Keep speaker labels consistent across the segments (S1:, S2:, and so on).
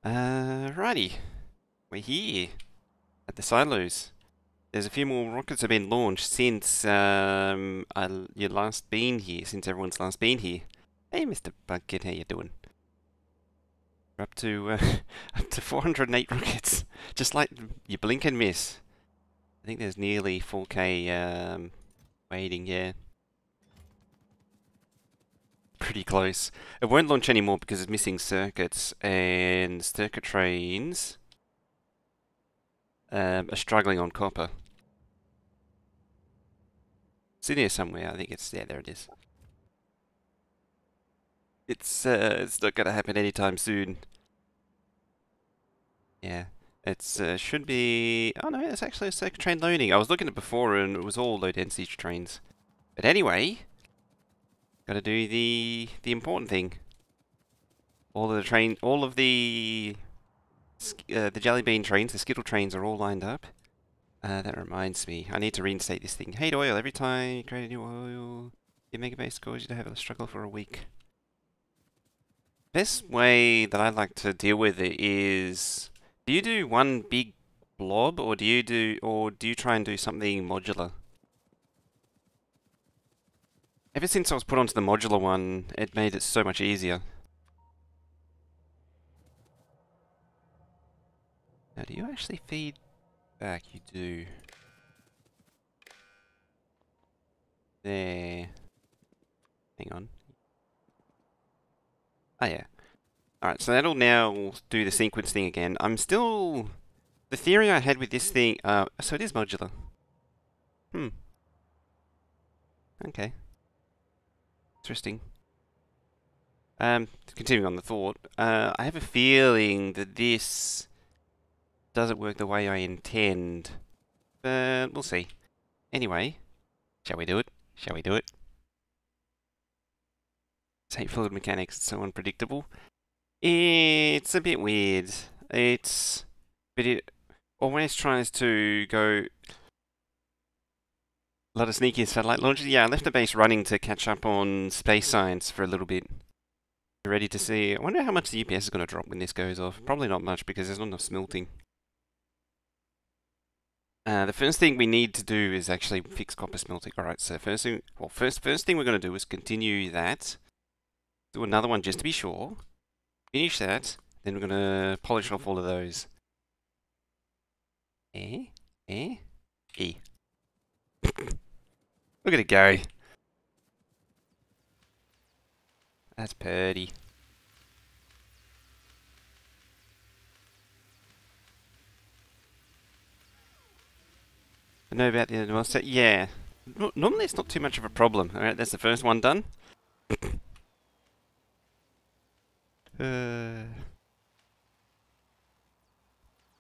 S1: Righty. We're here at the silos. There's a few more rockets have been launched since you last been here, since everyone's last been here. Hey, Mr. Bucket, how you doing? We're up to up to 408 rockets, just like you blink and miss. I think there's nearly 4K waiting. Yeah, pretty close. It won't launch anymore because it's missing circuits, and circuit trains are struggling on copper. It's in here somewhere. I think it's yeah. There it is. It's not gonna happen anytime soon. Yeah, it's should be. Oh no, it's actually a circuit train loading. I was looking at it before and it was all low density trains. But anyway, gotta do the important thing. All of the jelly bean trains, the Skittle trains are all lined up. That reminds me, I need to reinstate this thing. Hate oil. Every time you create a new oil, your Megabase causes you to have a struggle for a week. Best way that I like to deal with it is, do you do one big blob or do you try and do something modular? Ever since I was put onto the modular one, it made it so much easier. Now, do you actually feed back? You do. There. Hang on. Oh yeah. Alright, so that'll now do the sequence thing again. I'm still... The theory I had with this thing... so it is modular. Hmm. Okay. Interesting. Continuing on the thought, I have a feeling that this doesn't work the way I intend, but we'll see. Anyway, shall we do it? Shall we do it? Tape fluid mechanics, it's so unpredictable. It's a bit weird. But it always tries to go a lot of sneaky satellite launches. Yeah, I left the base running to catch up on space science for a little bit. Ready to see. I wonder how much the UPS is going to drop when this goes off. Probably not much because there's not enough smelting. The first thing we need to do is actually fix copper smelting. Alright, so first thing we're going to do is continue that. Do another one just to be sure. Finish that. Then we're going to polish off all of those. E. Look at it go. That's pretty. I know about the other set. Yeah. Normally it's not too much of a problem. Alright, that's the first one done.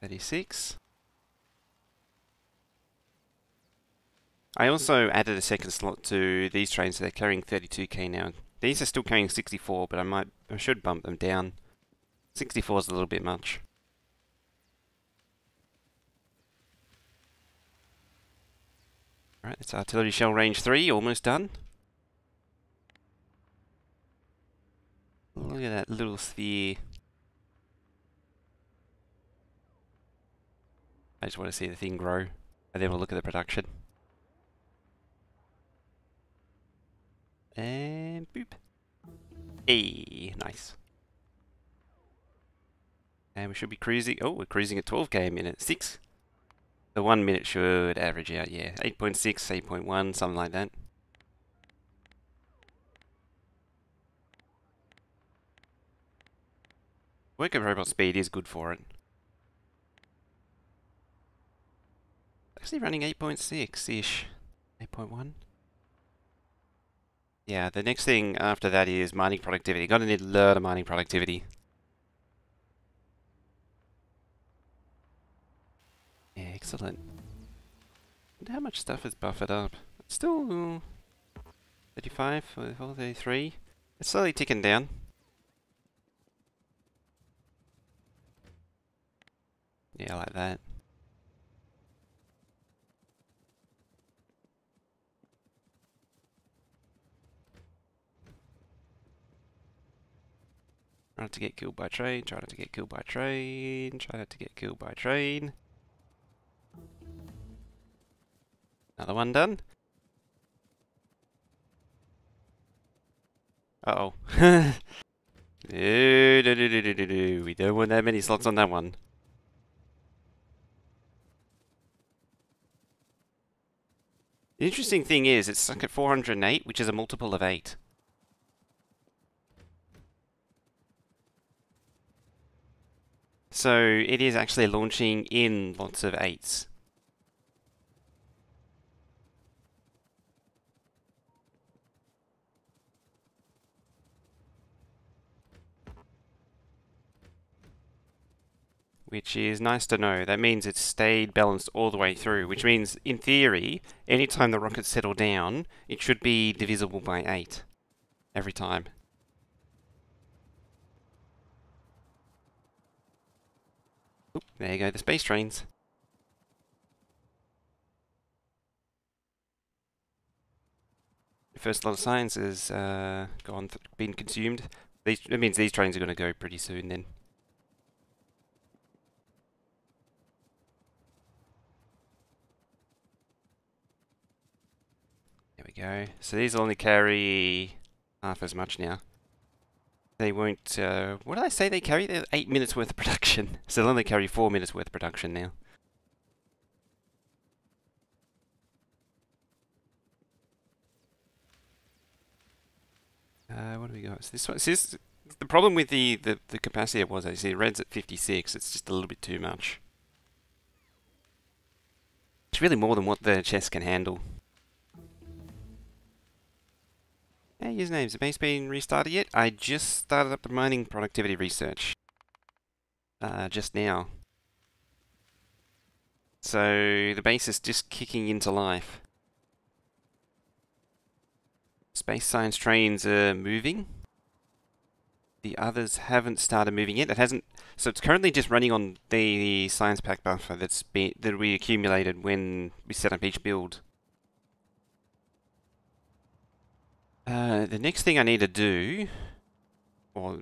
S1: 36. I also added a second slot to these trains, so they're carrying 32k now. These are still carrying 64, but I should bump them down. 64 is a little bit much. Alright, it's artillery shell range 3, almost done. Look at that little sphere. I just want to see the thing grow. And then we'll look at the production. And boop. Hey, nice. And we should be cruising. Oh, we're cruising at 12k a minute. 6. The 1 minute should average out, yeah. 8.6, 8.1, something like that. Worker robot speed is good for it. Actually running 8.6-ish. 8.1. Yeah, the next thing after that is mining productivity. Gonna need a lot of mining productivity. Yeah, excellent. Wonder how much stuff is buffered up. It's still 35, 34, 33. It's slowly ticking down. Yeah, like that. Try not to get killed by train, try not to get killed by train, try not to get killed by train. Another one done. Uh-oh. No, no. We don't want that many slots on that one. The interesting thing is, it's stuck at 408, which is a multiple of 8. So it is actually launching in lots of 8s. Which is nice to know. That means it's stayed balanced all the way through, which means, in theory, anytime the rockets settle down, it should be divisible by 8. Every time. Oop, there you go, the space trains. The first lot of science has been consumed. That means these trains are going to go pretty soon then. There we go. So these will only carry half as much now. They won't, what did I say they carry? They're 8 minutes worth of production. So they'll only carry 4 minutes worth of production now. What do we got? So this one, the problem with the capacity it was, I see red's at 56, it's just a little bit too much. It's really more than what the chest can handle. Hey, usernames, the base been restarted yet? I just started up the mining productivity research. Just now. So the base is just kicking into life. Space science trains are moving. The others haven't started moving yet. It hasn't. So it's currently just running on the science pack buffer that we accumulated when we set up each build. The next thing I need to do, or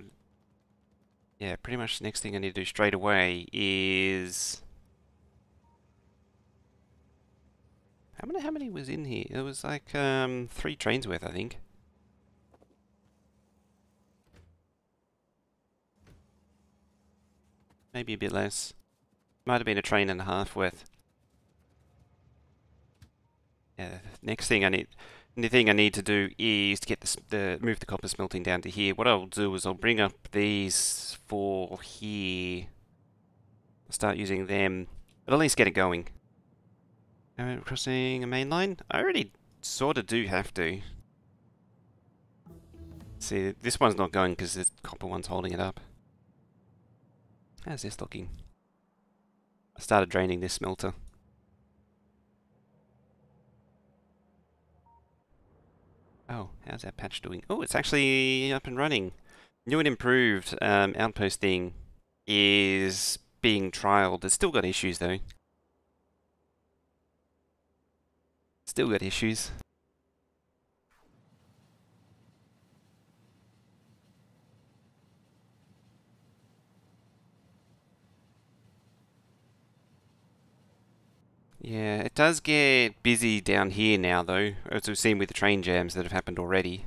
S1: yeah, pretty much the next thing I need to do straight away is how many was in here? It was like 3 trains worth, I think. Maybe a bit less. Might have been a train and a half worth. Yeah, next thing I need. The thing I need to do is to get move the copper smelting down to here. What I'll do is I'll bring up these 4 here. I'll start using them, but at least get it going. Crossing a main line? I already sort of do have to. See, this one's not going because the copper one's holding it up. How's this looking? I started draining this smelter. Oh, how's that patch doing? Oh, it's actually up and running. New and improved outpost thing is being trialed. It's still got issues though. Still got issues. Yeah, it does get busy down here now though, as we've seen with the train jams that have happened already.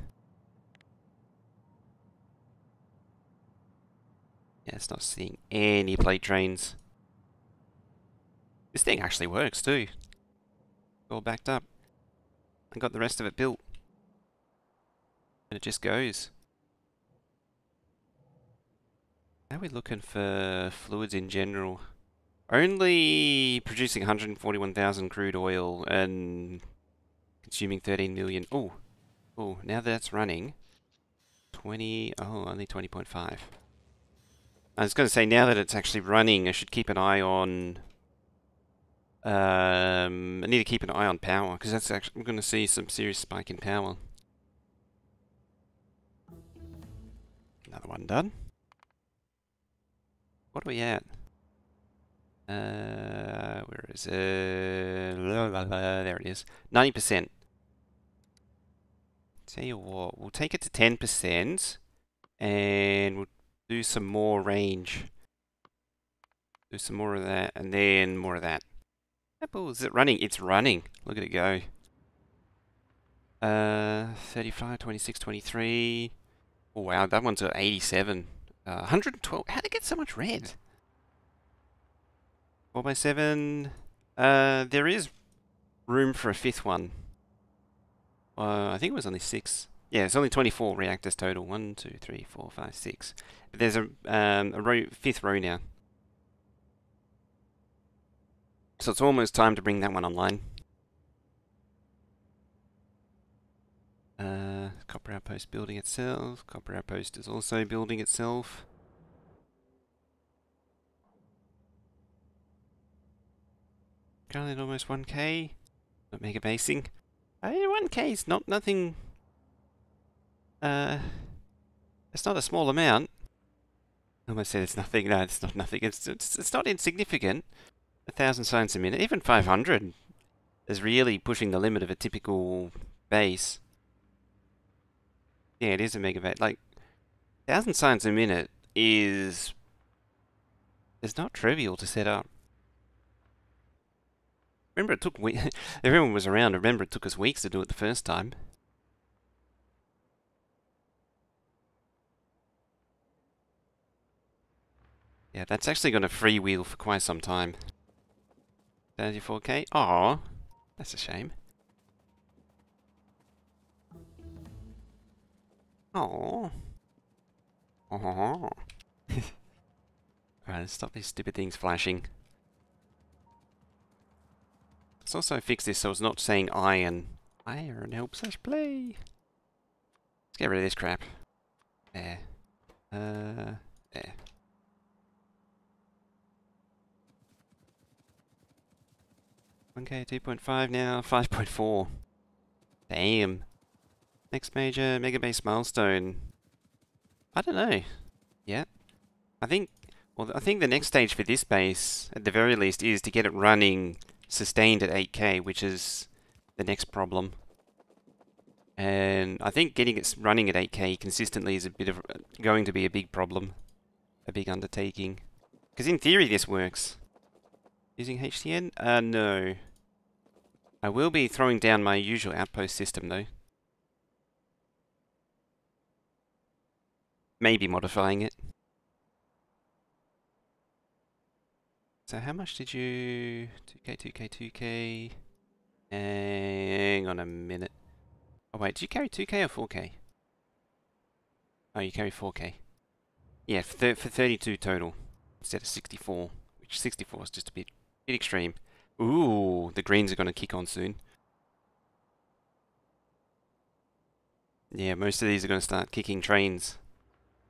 S1: Yeah, it's not seeing any plate trains. This thing actually works too. All backed up. I got the rest of it built. And it just goes. How are we looking for fluids in general? Only producing 141,000 crude oil and consuming 13 million. Oh, now that's running. 20, only 20.5. I was going to say, now that it's actually running, I should keep an eye on... I need to keep an eye on power, because that's actually, I'm going to see some serious spike in power. Another one done. What are we at? Where is it? There it is. 90%. Tell you what, we'll take it to 10%, and we'll do some more range. Do some more of that, and then more of that. Apple, is it running? It's running. Look at it go. 35, 26, 23. Oh wow, that one's at 87. 112. How'd it get so much red? 4x7. There is room for a fifth one. I think it was only 6. Yeah, it's only 24 reactors total. 1, 2, 3, 4, 5, 6. But there's a fifth row now. So it's almost time to bring that one online. Copper outpost building itself. Copper outpost is also building itself. Currently at almost 1k. Not mega basing. 1k is nothing. It's not a small amount. I almost said it's nothing. No, it's not nothing. It's not insignificant. 1,000 signs a minute, even 500 is really pushing the limit of a typical base. Yeah, it is a megabase. Like 1,000 signs a minute is not trivial to set up. Remember, it took everyone was around. Remember, it took us weeks to do it the first time. Yeah, that's actually going to freewheel for quite some time. 34k? Aw, that's a shame. Aw. Aww. Alright, let's stop these stupid things flashing. Let's also fix this so it's not saying iron. Iron helps us play. Let's get rid of this crap. There. There. 1k, 2.5 now, 5.4. Damn. Next major Megabase milestone. I don't know. Yeah. I think the next stage for this base, at the very least, is to get it running sustained at 8k, which is the next problem. And I think getting it running at 8k consistently is going to be a big problem. A big undertaking. Because in theory this works. Using HTN? No. I will be throwing down my usual outpost system though. Maybe modifying it. So how much did you... 2k, 2k, 2k... Hang on a minute. Oh wait, did you carry 2k or 4k? Oh, you carry 4k. Yeah, for 32 total, instead of 64. Which 64 is just a bit extreme. Ooh, the greens are going to kick on soon. Yeah, most of these are going to start kicking trains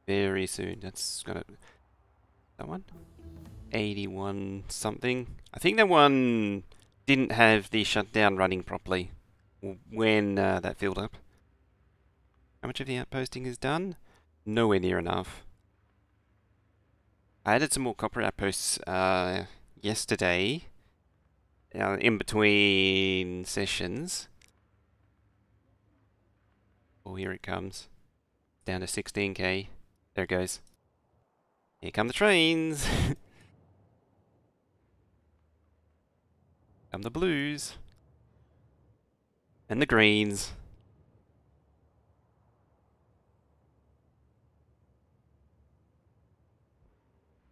S1: very soon. That's going to... That one? 81 something. I think that one didn't have the shutdown running properly when that filled up. How much of the outposting is done? Nowhere near enough. I added some more copper outposts yesterday in between sessions. Oh, here it comes. Down to 16k. There it goes. Here come the trains. Come the blues. And the greens.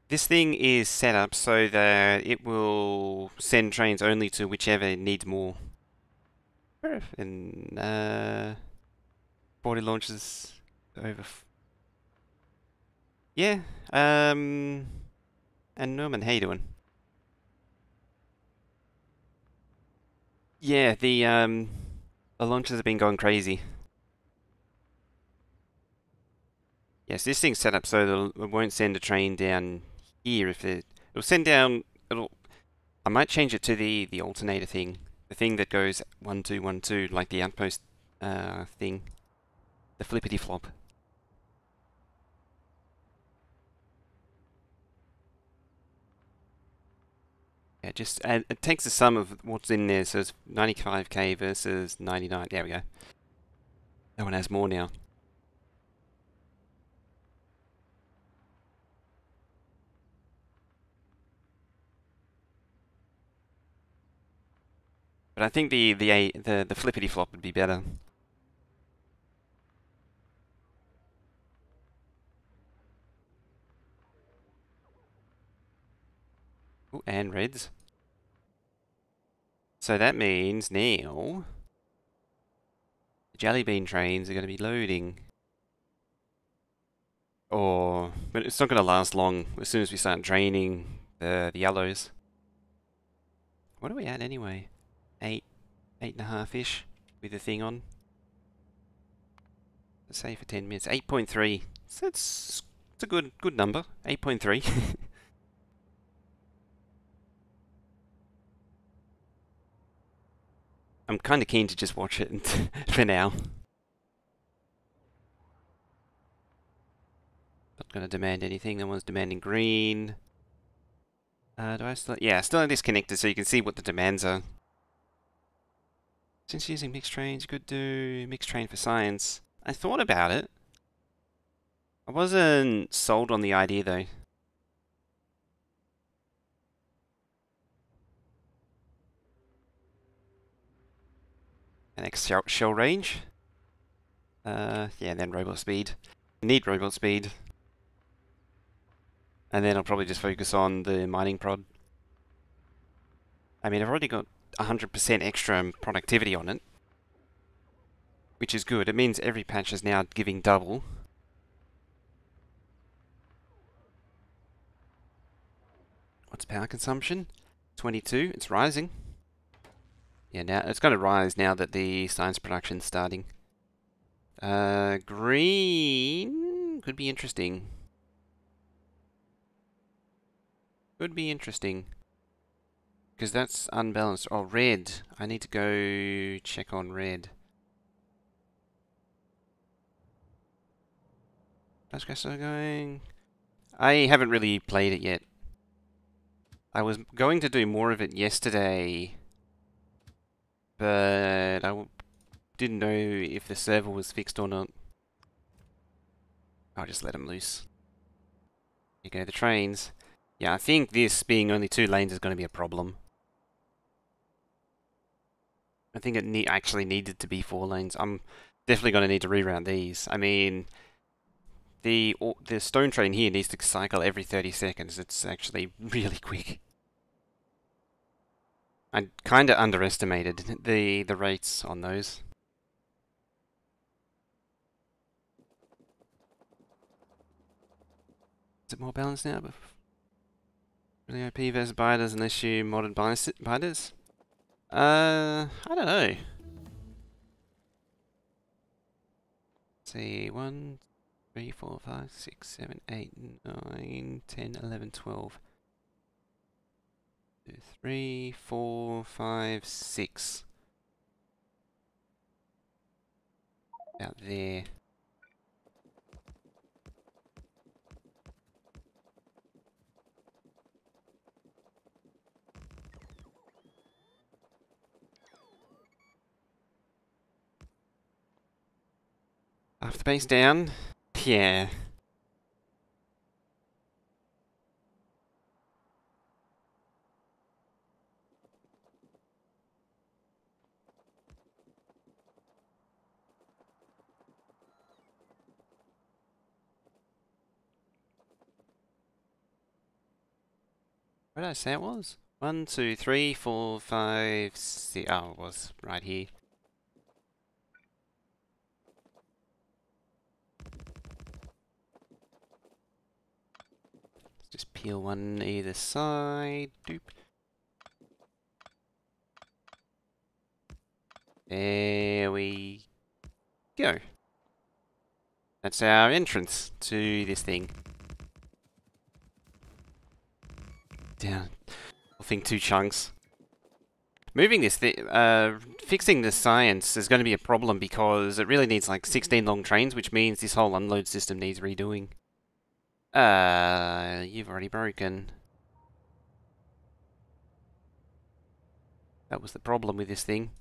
S1: This thing is set up so that it will send trains only to whichever needs more. And 40 launches over. Yeah. And Norman, how you doing? Yeah, the launches have been going crazy. Yes, this thing's set up so that it won't send a train down here. It'll send down. I might change it to the alternator thing, the thing that goes 1 2 1 2, like the outpost thing, the flippity flop. Yeah, just it takes the sum of what's in there, so it's 95k versus 99. There we go. That one has more now. But I think the flippity flop would be better. Ooh, and reds. So that means now the jelly bean trains are going to be loading. But it's not going to last long as soon as we start draining the yellows. What are we at anyway? 8.5-ish with the thing on. Let's say for 10 minutes. 8.3. So it's a good number. 8.3. I'm kind of keen to just watch it for now. Not going to demand anything. No one's demanding green. Do I still... Yeah, still have this connected so you can see what the demands are. Since using mixed trains, you could do mixed train for science. I thought about it. I wasn't sold on the idea though. An X shell range. Yeah, and then robot speed. Need robot speed. And then I'll probably just focus on the mining prod. I mean, I've already got 100% extra productivity on it, which is good. It means every patch is now giving double. What's power consumption? 22. It's rising. Yeah, now it's going to rise now that the science production's starting. Green could be interesting. Could be interesting. Because that's unbalanced. Oh, red. I need to go check on red. How's Grasso going? I haven't really played it yet. I was going to do more of it yesterday, but didn't know if the server was fixed or not. I'll just let them loose. Here go the trains. Yeah, I think this being only 2 lanes is going to be a problem. I think it actually needed to be 4 lanes. I'm definitely going to need to reroute these. I mean, the stone train here needs to cycle every 30 seconds. It's actually really quick. I kind of underestimated the rates on those. Is it more balanced now? Really OP versus biters unless you modded biters? I don't know. Let's see, 1, 3, 4, 5, 6, 7, 8, 9, 10, 11, 12. 2, 3, 4, 5, 6. About there. Half the base down. Yeah. What did I say it was? 1, 2, 3, 4, 5, 6. Oh, it was right here. Let's just peel one either side. Doop. There we go. That's our entrance to this thing. Down. I think 2 chunks. Moving this fixing the science is going to be a problem because it really needs like 16 long trains, which means this whole unload system needs redoing. You've already broken. That was the problem with this thing.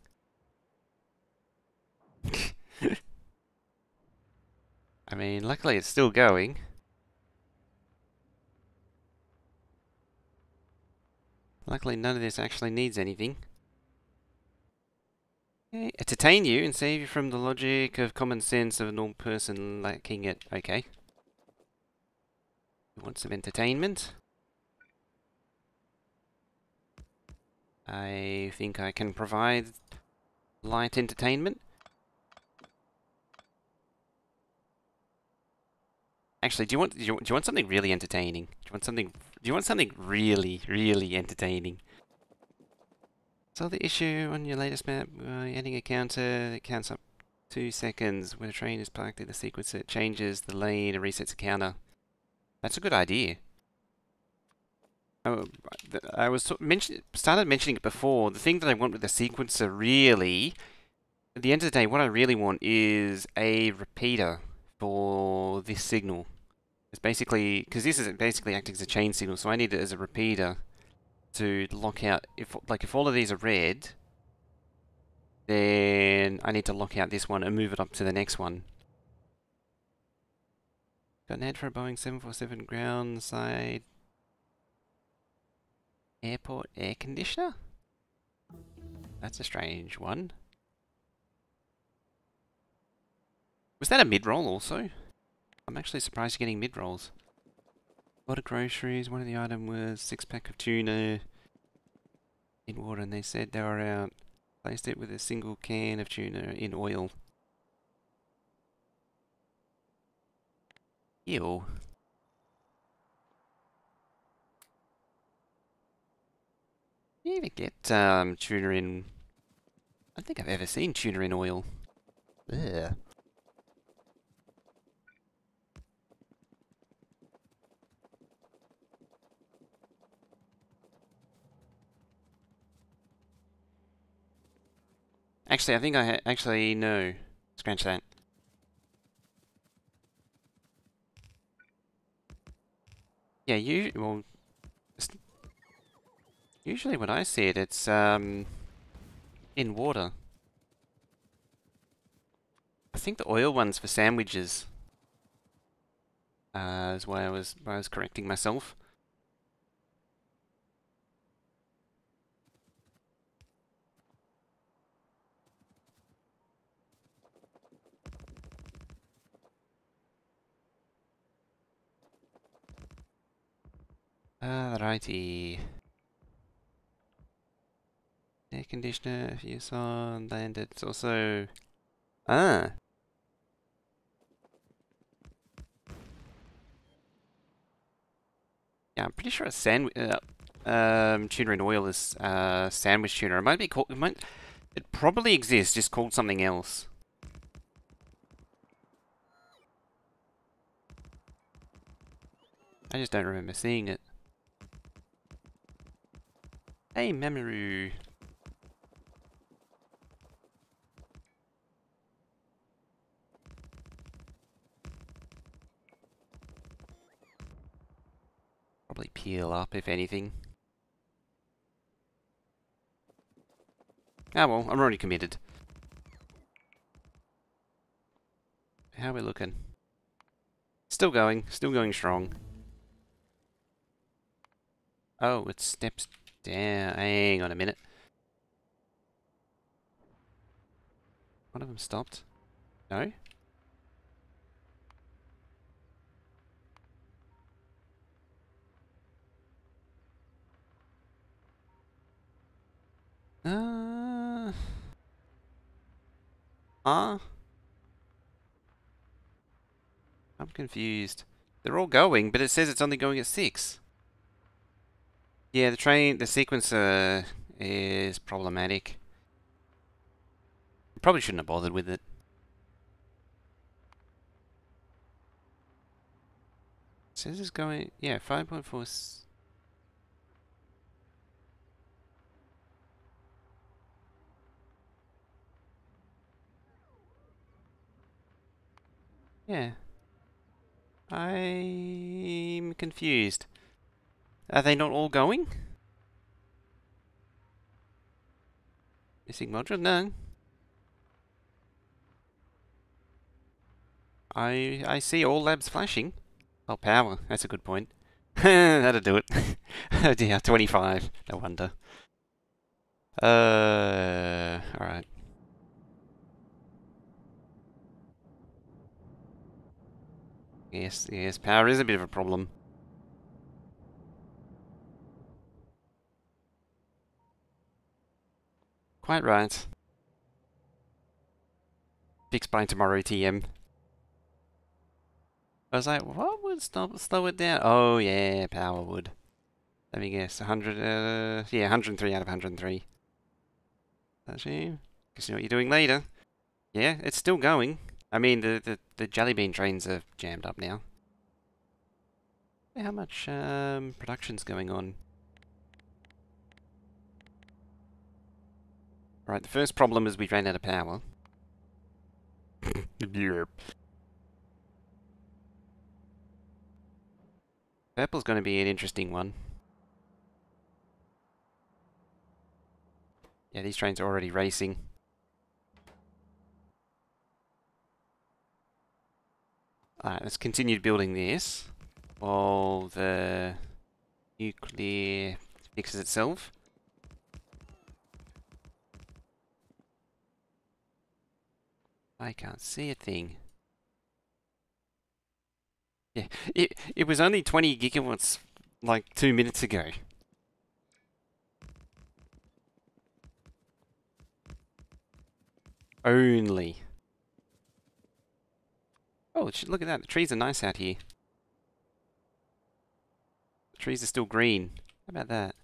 S1: I mean, luckily it's still going. Luckily none of this actually needs anything. Okay. Entertain you and save you from the logic of common sense of a normal person lacking it. Okay. You want some entertainment? I think I can provide light entertainment. Actually, do you want something really entertaining? Do you want something really, really entertaining? So the issue on your latest map, adding a counter that counts up 2 seconds when a train is parked in the sequence, it changes the lane and resets a counter. That's a good idea. Oh, I was started mentioning it before. The thing that I want with the sequencer, really, at the end of the day, what I really want is a repeater for this signal. It's basically, because this is basically acting as a chain signal, so I need it as a repeater to lock out. If all of these are red, then I need to lock out this one and move it up to the next one. Got an ad for a Boeing 747 ground side airport air conditioner? That's a strange one. Was that a mid-roll also? I'm actually surprised you're getting mid-rolls. A lot of groceries. One of the items was 6-pack of tuna in water, and they said they were out. Placed it with a single can of tuna in oil. Ew. You even get tuna in... I don't think I've ever seen tuna in oil. Ugh. Actually, I think actually, no. Scratch that. Yeah, usually when I see it, it's in water. I think the oil one's for sandwiches. Is why I was correcting myself. Righty. Air conditioner, fuse on, landed. It's also... Ah! Yeah, I'm pretty sure a tuna in oil is sandwich tuna. It might be called... It probably exists, just called something else. I just don't remember seeing it. Hey, Mamoru. Probably peel up, if anything. Ah well, I'm already committed. How are we looking? Still going strong. Oh, it steps down. Hang on a minute. One of them stopped. No? Huh? I'm confused. They're all going, but it says it's only going at 6. Yeah, the sequencer is problematic. Probably shouldn't have bothered with it. It says it's going, yeah, 5.4. Yeah. I'm confused. Are they not all going? Missing module? No. I see all labs flashing. Oh, power. That's a good point. That'll do it. Oh dear, 25. No wonder. Alright. Yes, yes, power is a bit of a problem. Quite right. Fixed by tomorrow, TM. I was like, what would slow it down? Oh yeah, power would. Let me guess, 100, yeah, 103 out of 103. Actually, guess you know what you're doing later. Yeah, it's still going. I mean, the jelly bean trains are jammed up now. How much production's going on? Right, the first problem is we ran out of power. Yep. Purple's going to be an interesting one. Yeah, these trains are already racing. Alright, let's continue building this while the nuclear fixes itself. I can't see a thing. Yeah, it was only 20 gigawatts like 2 minutes ago. Only. Oh, look at that. The trees are nice out here. The trees are still green. How about that?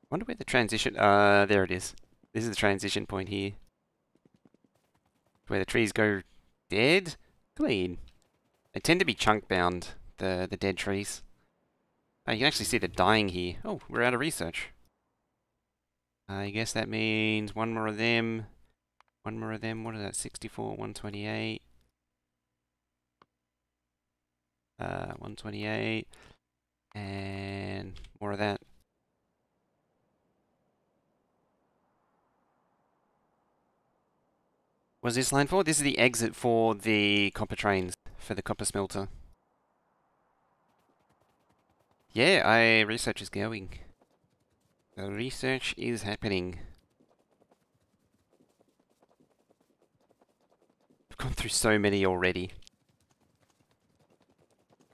S1: Wonder where the transition... there it is. This is the transition point here. Where the trees go dead, clean. They tend to be chunk bound, the dead trees. Oh, you can actually see the dying here. Oh, we're out of research. I guess that means one more of them. One more of them. What is that? 64, 128. 128. And more of that. What's this line for? This is the exit for the copper trains, for the copper smelter. Yeah, research is going. The research is happening. I've gone through so many already.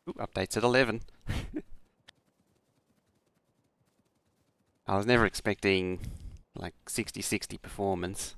S1: Ooh, updates at 11. I was never expecting like 60-60 performance.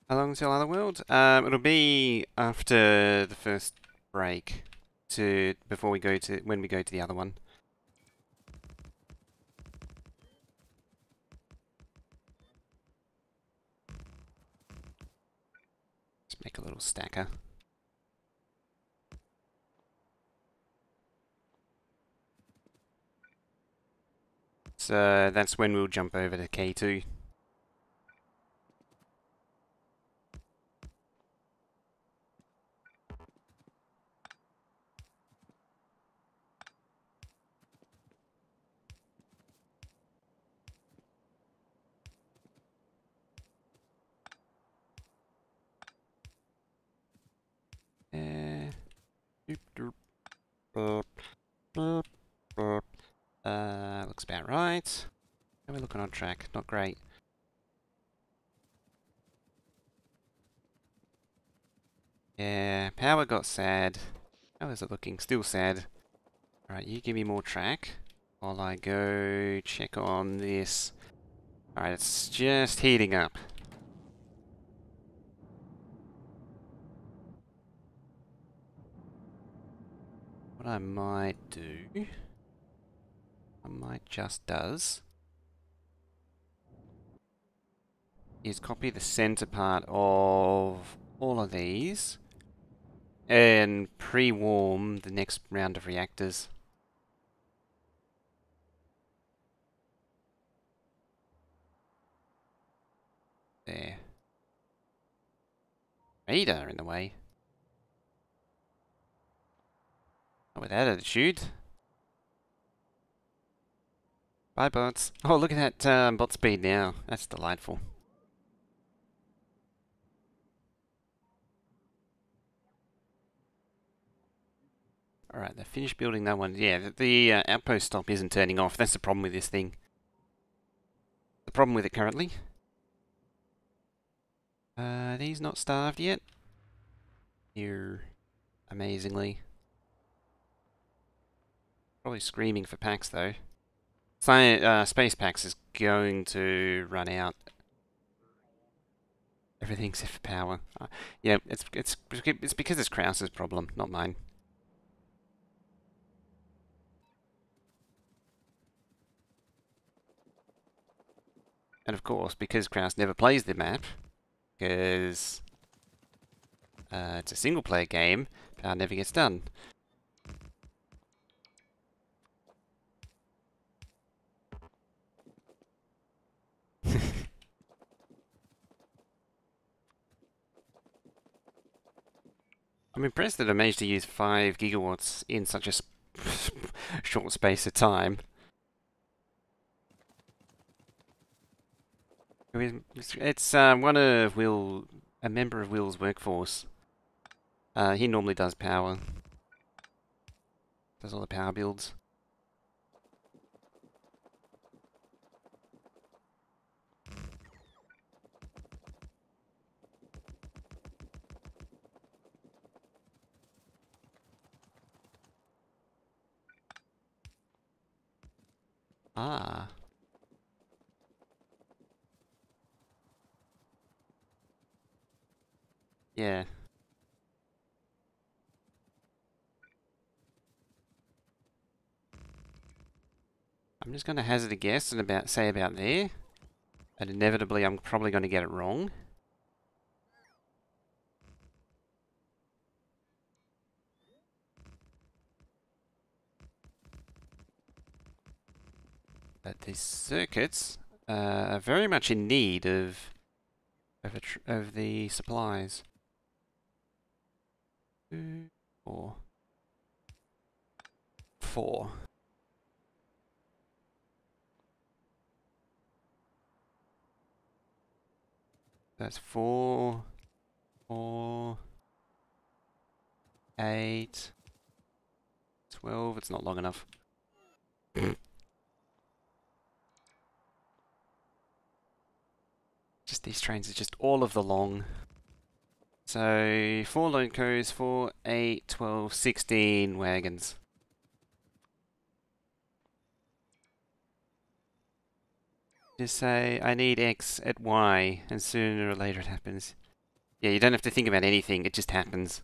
S1: How long till other world? It'll be after the first break before we go to when we go to the other one. Let's make a little stacker. So that's when we'll jump over to K2. Doop, doop, burp, burp, burp. Looks about right. How are we looking on track? Not great. Yeah, power got sad. How is it looking? Still sad. Alright, you give me more track while I go check on this. Alright, it's just heating up. What I might do, I might just does, is copy the center part of all of these And pre-warm the next round of reactors. There. Radar in the way. Not with that attitude. Bye, bots. Oh, look at that bot speed now. That's delightful. Alright, they finished building that one. Yeah, the outpost stop isn't turning off. That's the problem with this thing. The problem with it currently. These not starved yet? Here, amazingly. Probably screaming for packs though. Space packs is going to run out. Everything except for power. Yeah, it's because it's Krause's problem, not mine. And of course, because Krause never plays the map, because it's a single-player game, power never gets done. I'm impressed that I managed to use 5 gigawatts in such a short space of time. It's one of a member of Will's workforce. He normally does power. Does all the power builds. Ah. Yeah. I'm just going to hazard a guess and say about there. And inevitably I'm probably going to get it wrong. But these circuits are very much in need of the supplies. 2, 4. 4. That's 4, 4, 8, 12. It's not long enough. Just these trains are just all of the long. So 4 locos, 4, 8, 12, 16 wagons. Just say, I need X at Y, and sooner or later it happens. Yeah, you don't have to think about anything, it just happens.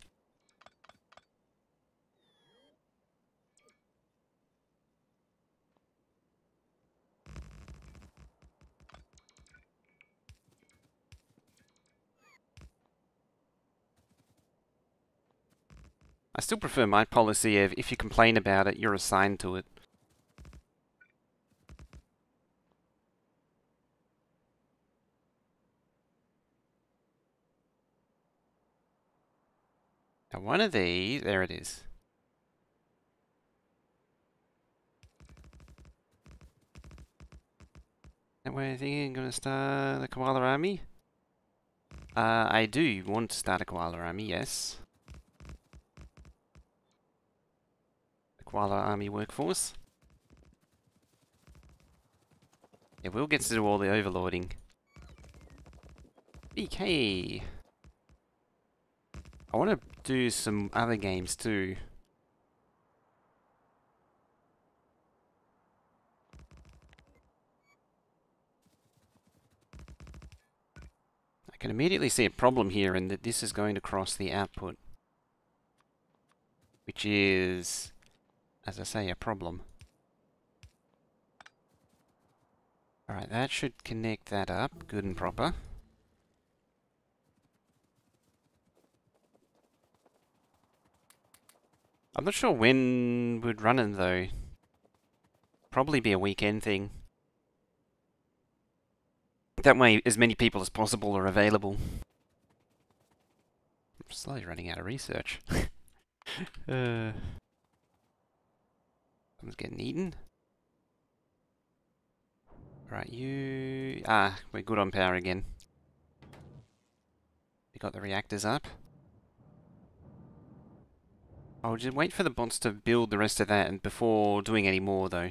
S1: I still prefer my policy of, if you complain about it, you're assigned to it. Now one of these, there it is. That way I think I'm gonna start the koala army. I do want to start a koala army, yes. The koala army workforce. Yeah, Will gets to do all the overlording. BK! I want to do some other games too. I can immediately see a problem here in that this is going to cross the output. Which is, as I say, a problem. Alright, that should connect that up good and proper. I'm not sure when we'd run it though. Probably be a weekend thing. That way, as many people as possible are available. I'm slowly running out of research. Someone's getting eaten. Right, you... Ah, we're good on power again. We got the reactors up. I'll just wait for the bots to build the rest of that and before doing any more though.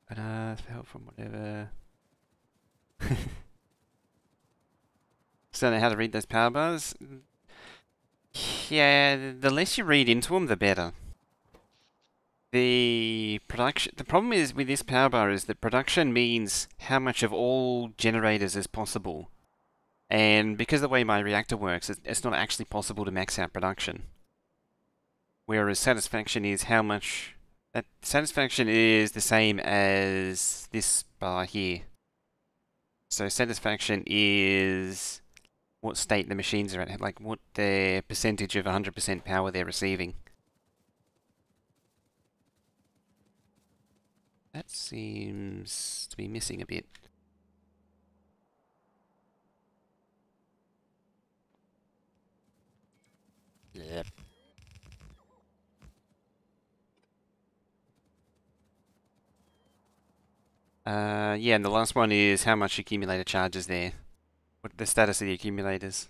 S1: But help from whatever. Still don't know how to read those power bars. Yeah, the less you read into them, the better. The problem is with this power bar is that production means how much of all generators is possible. And because of the way my reactor works, it's not actually possible to max out production. Whereas satisfaction is how much... satisfaction is the same as this bar here. So satisfaction is what state the machines are at, like what their percentage of 100% power they're receiving. That seems to be missing a bit. Yep. Yeah, and the last one is how much accumulator charge is there. What the status of the accumulators.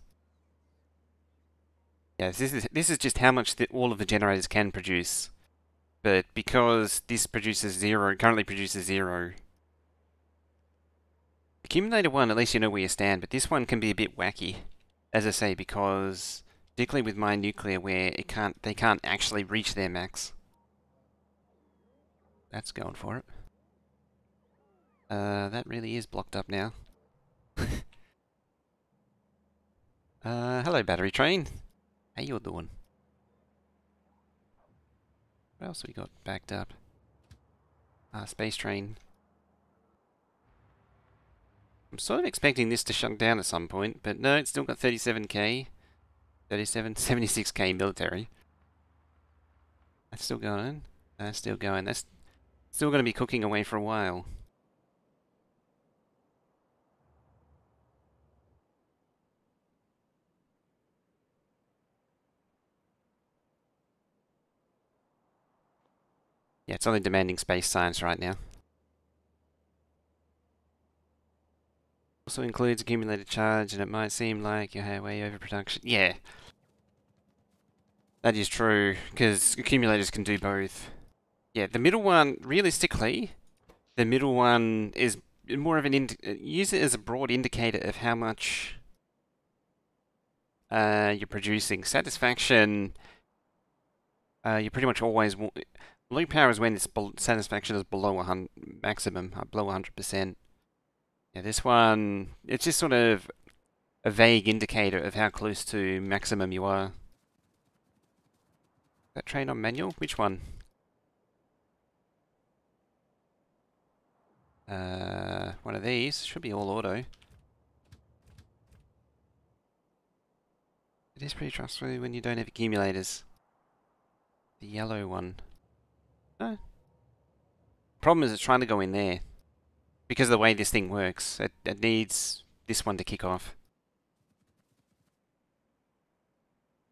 S1: Yeah, this is just how much all of the generators can produce. But because this produces 0, currently produces 0. Accumulator 1, at least you know where you stand, but this one can be a bit wacky. As I say, because particularly with my nuclear where they can't actually reach their max. That's going for it. That really is blocked up now. Hello battery train. How you doing? What else we got backed up? Space train. I'm sort of expecting this to shut down at some point, but no, it's still got 37k. 76k military. That's still going. That's still going. That's still going to be cooking away for a while. Yeah, it's only demanding space science right now. Also includes accumulated charge, and it might seem like you're way overproduction. Yeah, that is true, because accumulators can do both. Yeah, the middle one, realistically, the middle one is more of an use it as a broad indicator of how much you're producing. Satisfaction, you pretty much always want. Low power is when its satisfaction is below 100 maximum, below 100%. Yeah, this one, it's just sort of a vague indicator of how close to maximum you are. That train on manual? Which one? One of these. Should be all auto. It is pretty trustworthy when you don't have accumulators. The yellow one. No. Problem is it's trying to go in there. Because of the way this thing works, it needs this one to kick off.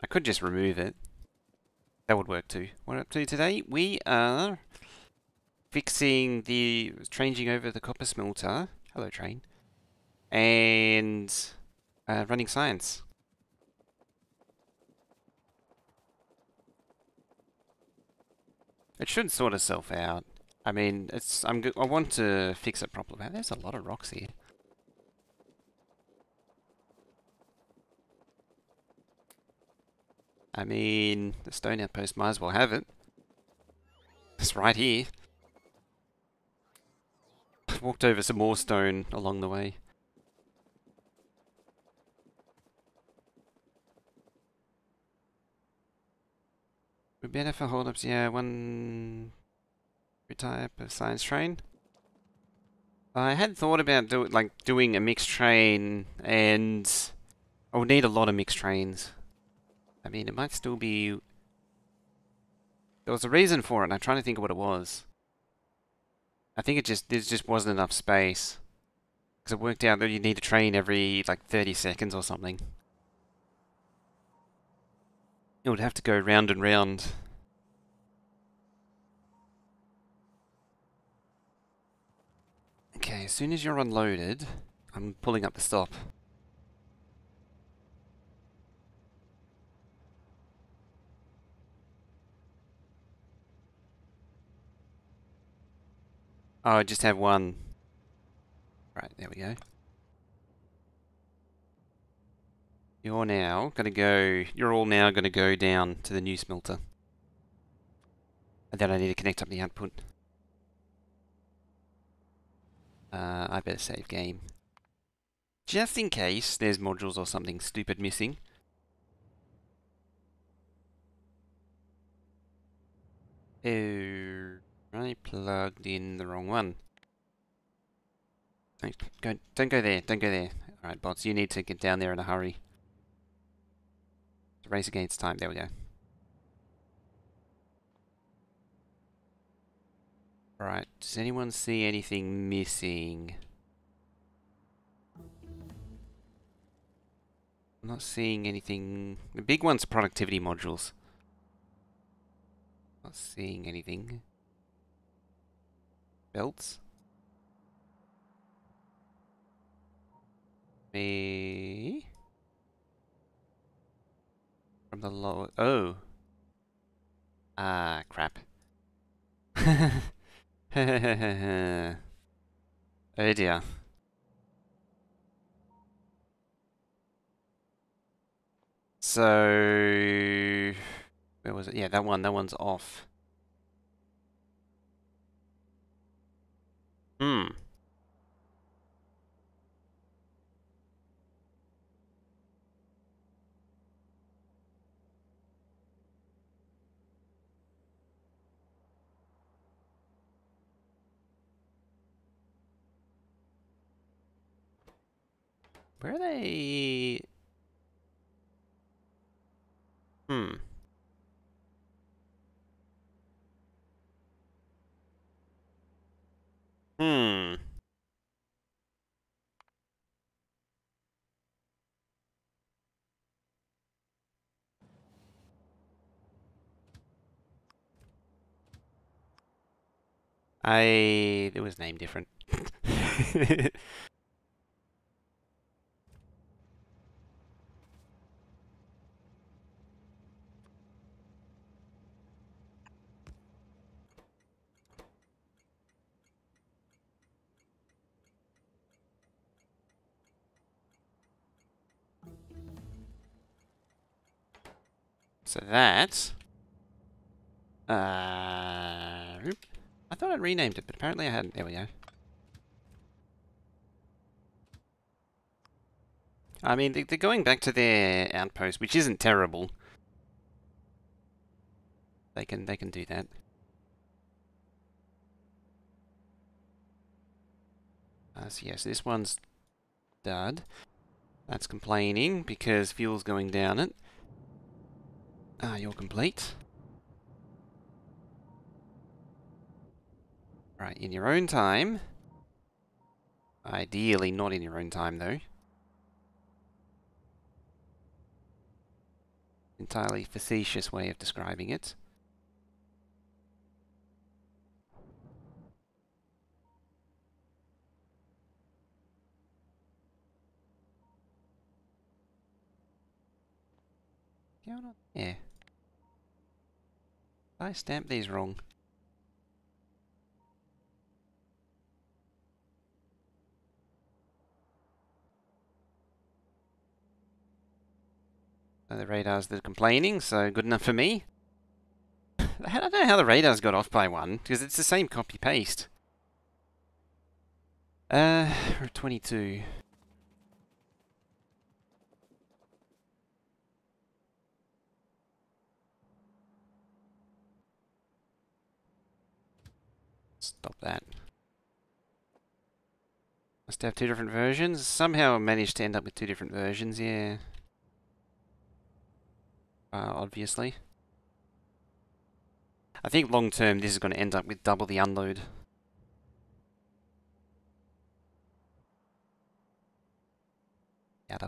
S1: I could just remove it. That would work too. What up to today? We are fixing changing over the copper smelter. Hello, train. And running science. It should sort itself out. I mean, I want to fix it properly. There's a lot of rocks here. I mean, the stone outpost might as well have it. It's right here. I've walked over some more stone along the way. We're better for holdups, yeah. One type of science train. I had thought about doing a mixed train and I would need a lot of mixed trains. I mean, it might still be... There was a reason for it, and I'm trying to think of what it was. I think there just wasn't enough space. Because it worked out that you need a train every, like, 30 seconds or something. It would have to go round and round. Okay, as soon as you're unloaded, I'm pulling up the stop. Oh, I just have one. Right, there we go. You're all now gonna go down to the new smelter. And then I need to connect up the output. I better save game. Just in case there's modules or something stupid missing. Oh, I plugged in the wrong one. Don't go there, don't go there. Alright, bots, you need to get down there in a hurry. It's a race against time, there we go. Alright, does anyone see anything missing? I'm not seeing anything. The big one's productivity modules. Not seeing anything. Belts? Me? From the lower... Oh. Ah, crap. Oh dear. So... Where was it? Yeah, that one's off. Hmm. Where are they? Hmm. Hmm. It was named different. So that... I thought I'd renamed it, but apparently I hadn't. There we go. I mean, they're going back to their outpost, which isn't terrible. They can do that. So yes, this one's dud. That's complaining because fuel's going down it. You're complete. Right, in your own time. Ideally not in your own time, though. Entirely facetious way of describing it. What's going on there? I stamped these wrong. The radars that are complaining, so good enough for me. I don't know how the radars got off by one, because it's the same copy-paste. We're at 22. Stop that. Must have two different versions. Somehow I managed to end up with two different versions, yeah. obviously. I think long term this is going to end up with double the unload.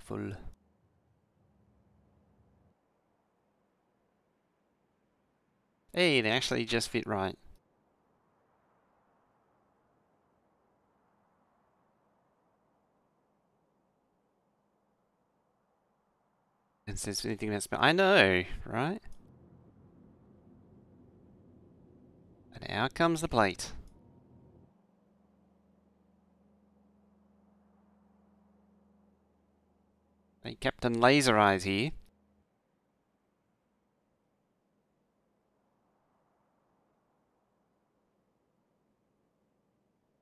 S1: Full. Hey, they actually just fit right. And says anything that's... I know, right? And out comes the plate. Hey, Captain Laser Eyes here.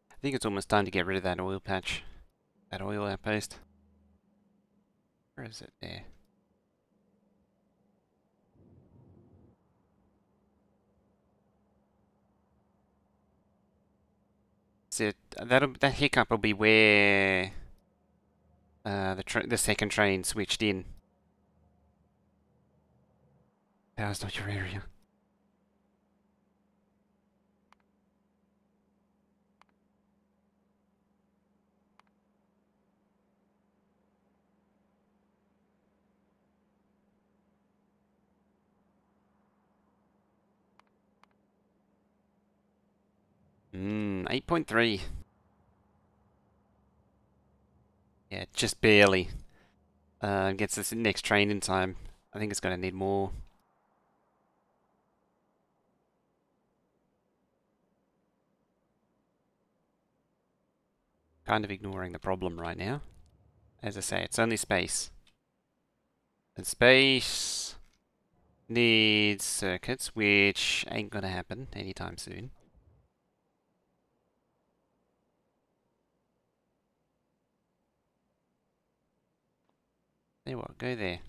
S1: I think it's almost time to get rid of that oil patch. That oil outpost. Where is it? There. So that hiccup will be where the second train switched in. Power's not your area. Hmm, 8.3. Yeah, just barely. Gets this next train in time. I think it's going to need more. Kind of ignoring the problem right now. As I say, it's only space. And space needs circuits, which ain't gonna happen anytime soon. There what, go there.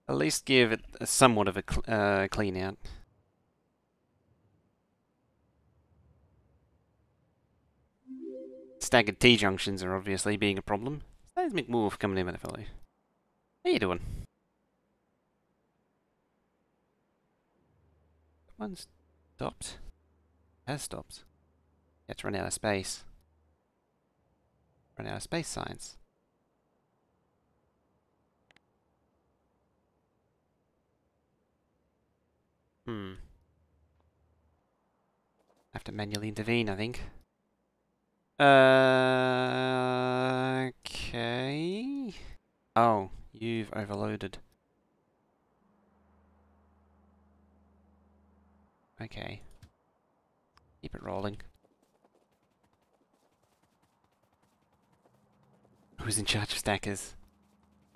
S1: At least give it somewhat of a clean out. Staggered T-junctions are obviously being a problem. There's McMorph coming in with a fellow. How you doing? One's stopped. Has stopped. It's run out of space. Run out of space science. Have to manually intervene, I think. Okay. Oh, you've overloaded. Okay. Keep it rolling. Who's in charge of stackers?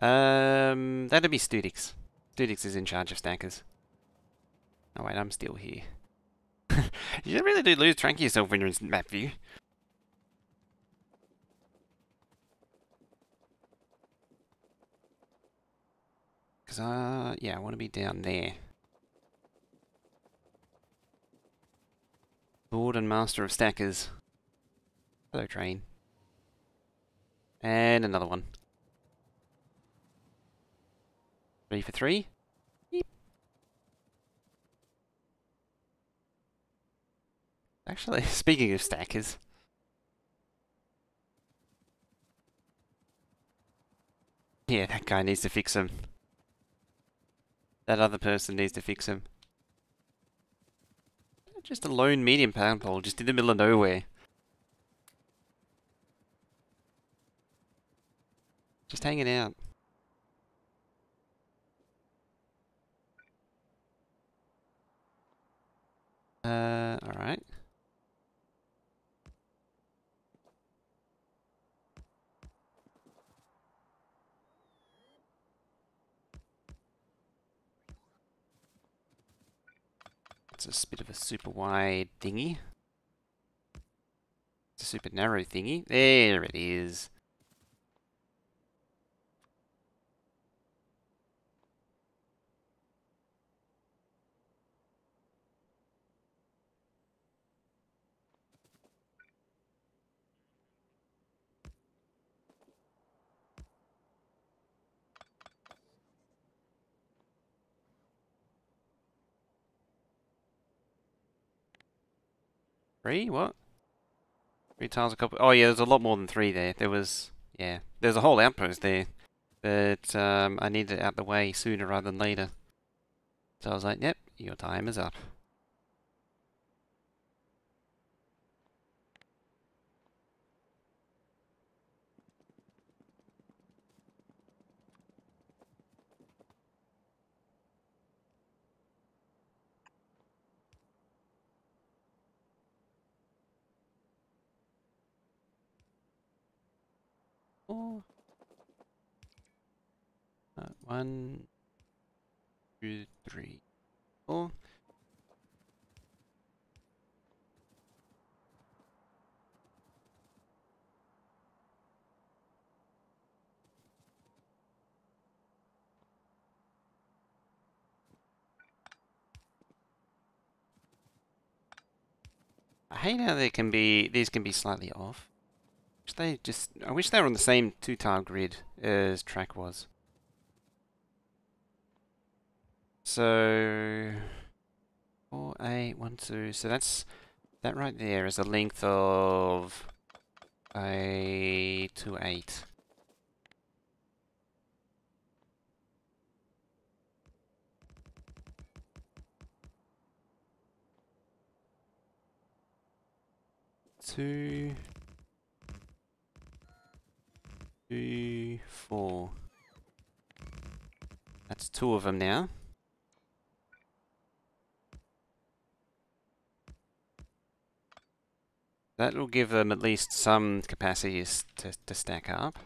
S1: That'd be Studix. Studix is in charge of stackers. Oh wait, I'm still here. You really do lose track of yourself when you're in map view. Cause yeah, I want to be down there. Lord and Master of Stackers. Hello, train. And another one. 3 for 3. Yep. Actually, speaking of stackers. Yeah, that guy needs to fix him. That other person needs to fix him. Just a lone medium power pole, just in the middle of nowhere. Just hanging out. Alright. It's a bit of a super wide thingy. It's a super narrow thingy. There it is. 3? What? 3 tiles a couple. Oh yeah, there's a lot more than 3 there. There was, yeah, there's a whole outpost there. But I needed it out the way sooner rather than later. So I was like, yep, your time is up. Oh, 1, 2, 3, 4. I hate how these can be slightly off. I wish they were on the same 2-tile grid as track was. So 4, 8, 1, 2. So that right there is a length of 2, 8. Two, 2, 4. That's 2 of them now. That will give them at least some capacity to stack up.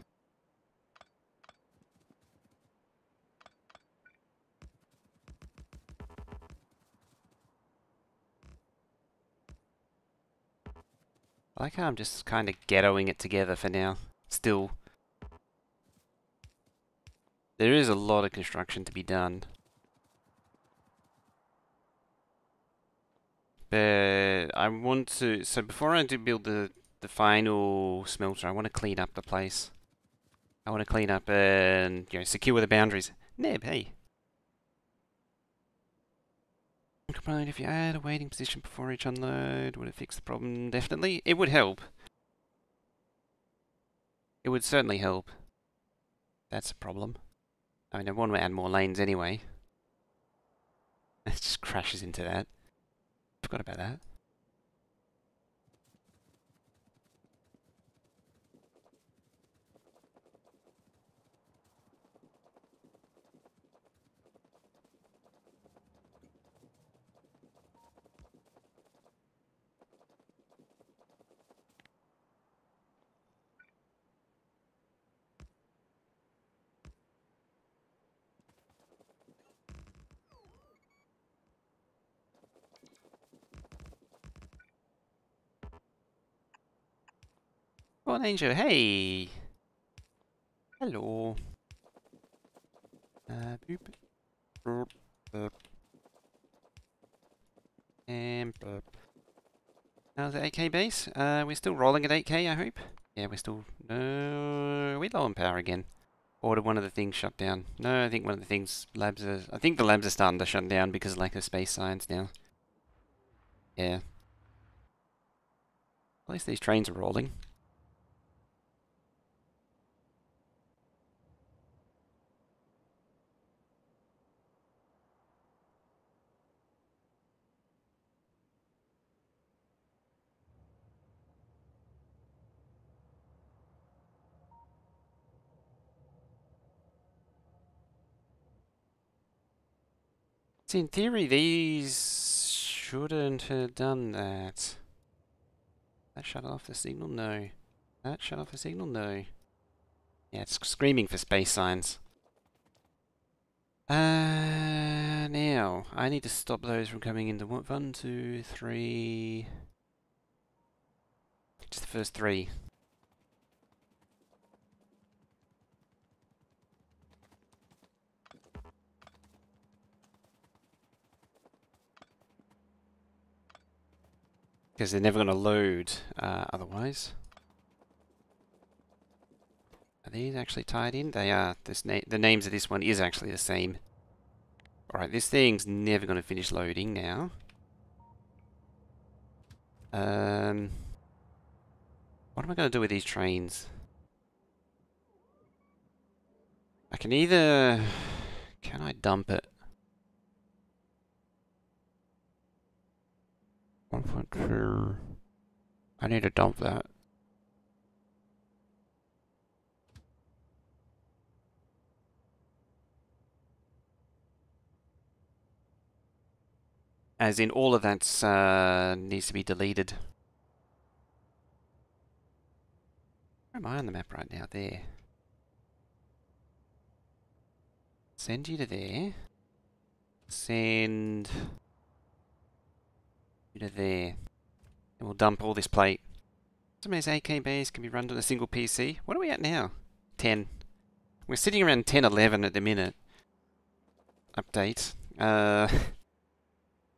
S1: I like how I'm just kind of ghettoing it together for now. Still, there is a lot of construction to be done. But I want to, so before I do build the final smelter, I want to clean up the place. I want to clean up and, secure the boundaries. Neb, hey. Complain if you add a waiting position before each unload, would it fix the problem? Definitely. It would help. It would certainly help. That's a problem. I mean, I want to add more lanes anyway. It just crashes into that. Forgot about that. Oh, an angel. Hey! Hello. Boop. Burp. Burp. And burp. How's the 8K base? We're still rolling at 8K, I hope? Yeah, we're still... No, we're low on power again. Or did one of the things shut down? No, I think one of the things... I think the labs are starting to shut down because of lack of space science now. Yeah. At least these trains are rolling. See, in theory, these shouldn't have done that. That shut off the signal? No. That shut off the signal? No. Yeah, it's screaming for space signs. Now, I need to stop those from coming into what? 1, 2, 3... Just the first 3. Because they're never going to load otherwise. Are these actually tied in? They are. The names of this one is actually the same. Alright, this thing's never going to finish loading now. What am I going to do with these trains? I can either... Can I dump it? 1.2... I need to dump that. As in, all of that needs to be deleted. Where am I on the map right now? There. Send you to there. Send you to there. And we'll dump all this plate. Somebody's AK base can be run on a single PC. What are we at now? 10. We're sitting around 10, 11 at the minute. Update.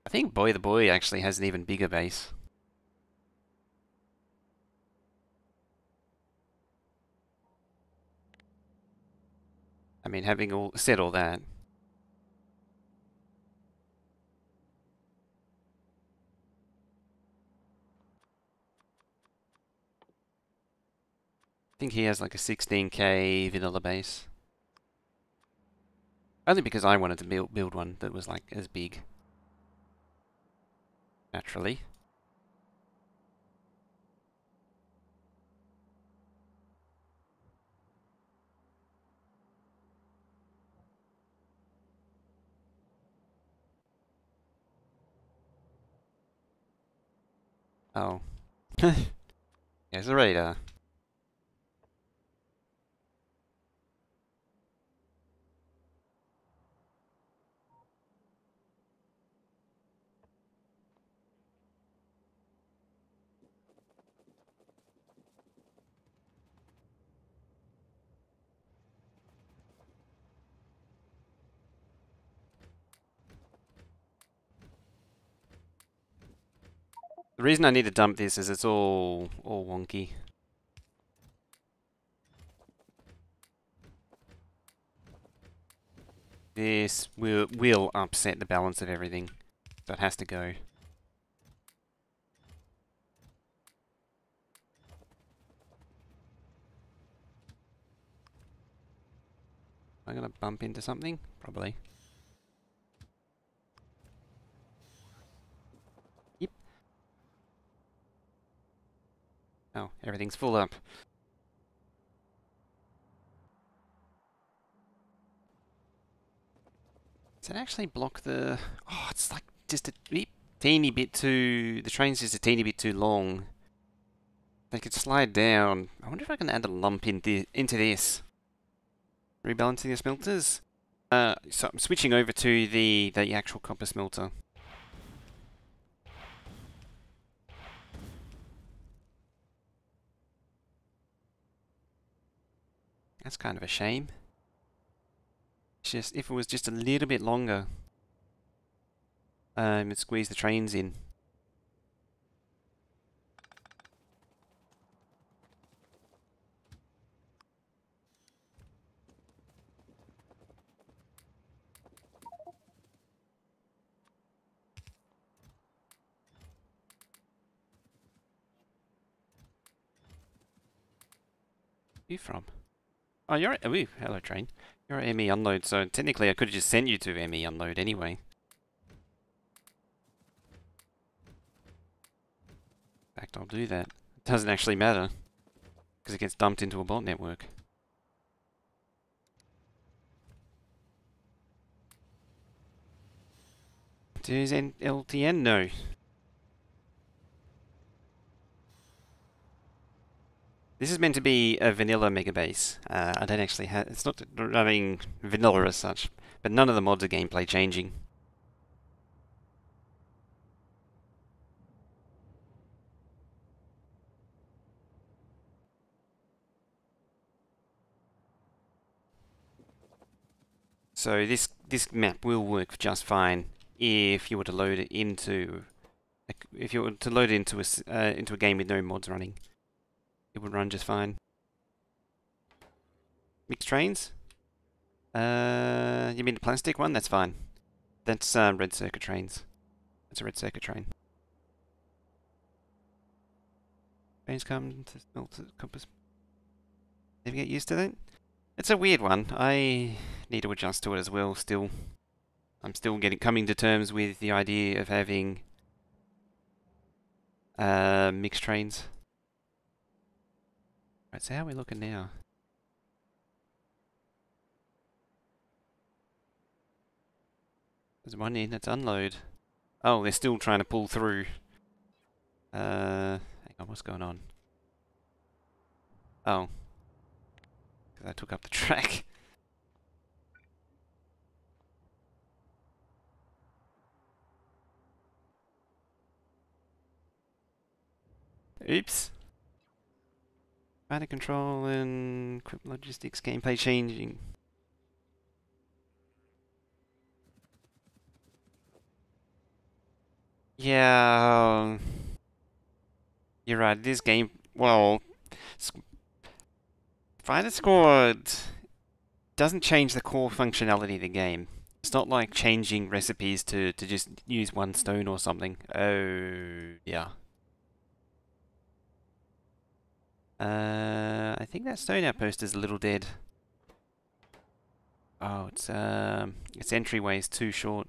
S1: I think Boy the Boy actually has an even bigger base. I mean, having said all that, I think he has like a 16k vanilla base. Only because I wanted to build one that was like as big. Naturally. Oh. There's a radar. The reason I need to dump this is it's all wonky. This will upset the balance of everything. So it has to go. Am I gonna bump into something? Probably. Yep. Oh, everything's full up. Does it actually block the... Oh, it's like just a teeny bit too... The train's just a teeny bit too long. They could slide down. I wonder if I can add a lump into this. Rebalancing the smelters. So I'm switching over to the actual copper smelter. That's kind of a shame. It's just if it was just a little bit longer, it'd squeeze the trains in. Where you from? Oh, you're at... Ooh, hello train. You're at ME Unload, so technically I could have just sent you to ME Unload anyway. In fact, I'll do that. It doesn't actually matter, because it gets dumped into a bot network. Does LTN? No. This is meant to be a vanilla Megabase. I don't actually have... It's not running vanilla as such, but none of the mods are gameplay changing. So this map will work just fine if you were to load it into... If you were to load it into a game with no mods running. It would run just fine. Mixed trains? You mean the plastic one? That's fine. That's red circuit trains. That's a red circuit train. Trains come to smelter compass. Never get used to that. It's a weird one. I need to adjust to it as well. Still, I'm still coming to terms with the idea of having mixed trains. Right, so how are we looking now? There's one in. It's unload. Oh, they're still trying to pull through. Hang on, what's going on? Oh, because I took up the track. Oops. Rider control and equipment logistics gameplay changing. Yeah, you're right. This game, well, Fighter Squad doesn't change the core functionality of the game. It's not like changing recipes to just use one stone or something. Oh, yeah. I think that stone outpost is a little dead. Oh, its entryway is too short.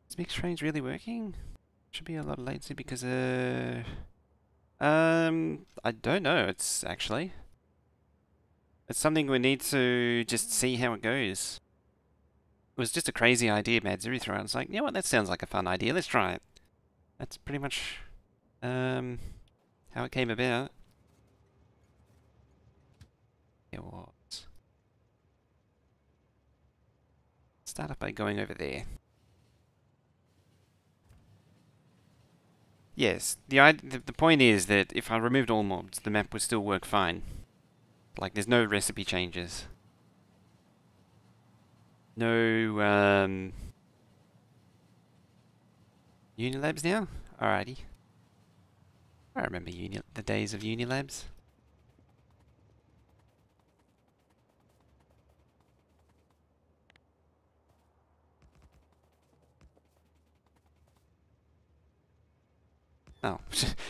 S1: Is mixed trains really working? Should be a lot of latency because I don't know. It's actually it's something we need to just see how it goes. It was just a crazy idea Madziri threw out. It's like, you know what? That sounds like a fun idea. Let's try it. That's pretty much how it came about. It was. Start up by going over there. Yes, the point is that if I removed all mobs, the map would still work fine. Like, there's no recipe changes. No, Unilabs now? Alrighty. I remember the days of Unilabs. Oh,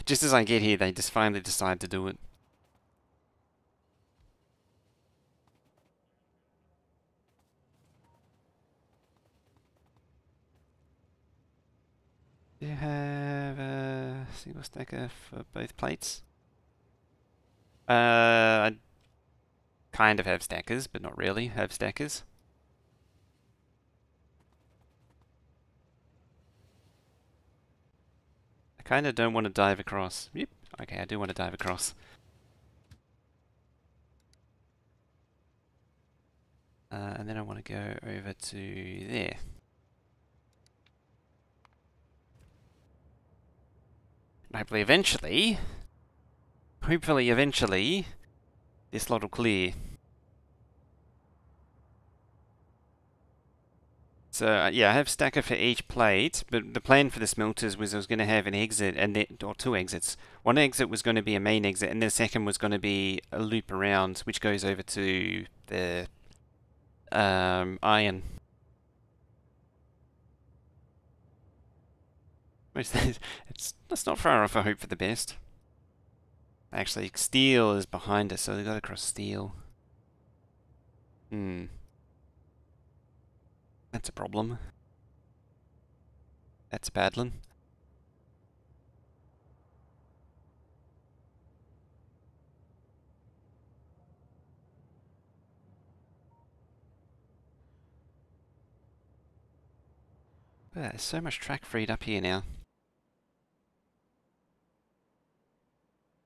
S1: just as I get here, they just finally decide to do it. Do you have a single stacker for both plates? I kind of have stackers, but not really have stackers. I kind of don't want to dive across. Yep. Okay, I do want to dive across. And then I want to go over to there. Hopefully eventually, this lot will clear. So yeah, I have stacker for each plate, but the plan for the smelters was I was going to have an exit or two exits. One exit was going to be a main exit, and the second was going to be a loop around, which goes over to the iron. It's not far off. I hope for the best. Actually, steel is behind us, so they got to cross steel. That's a problem. That's a bad one. There's so much track freed up here now.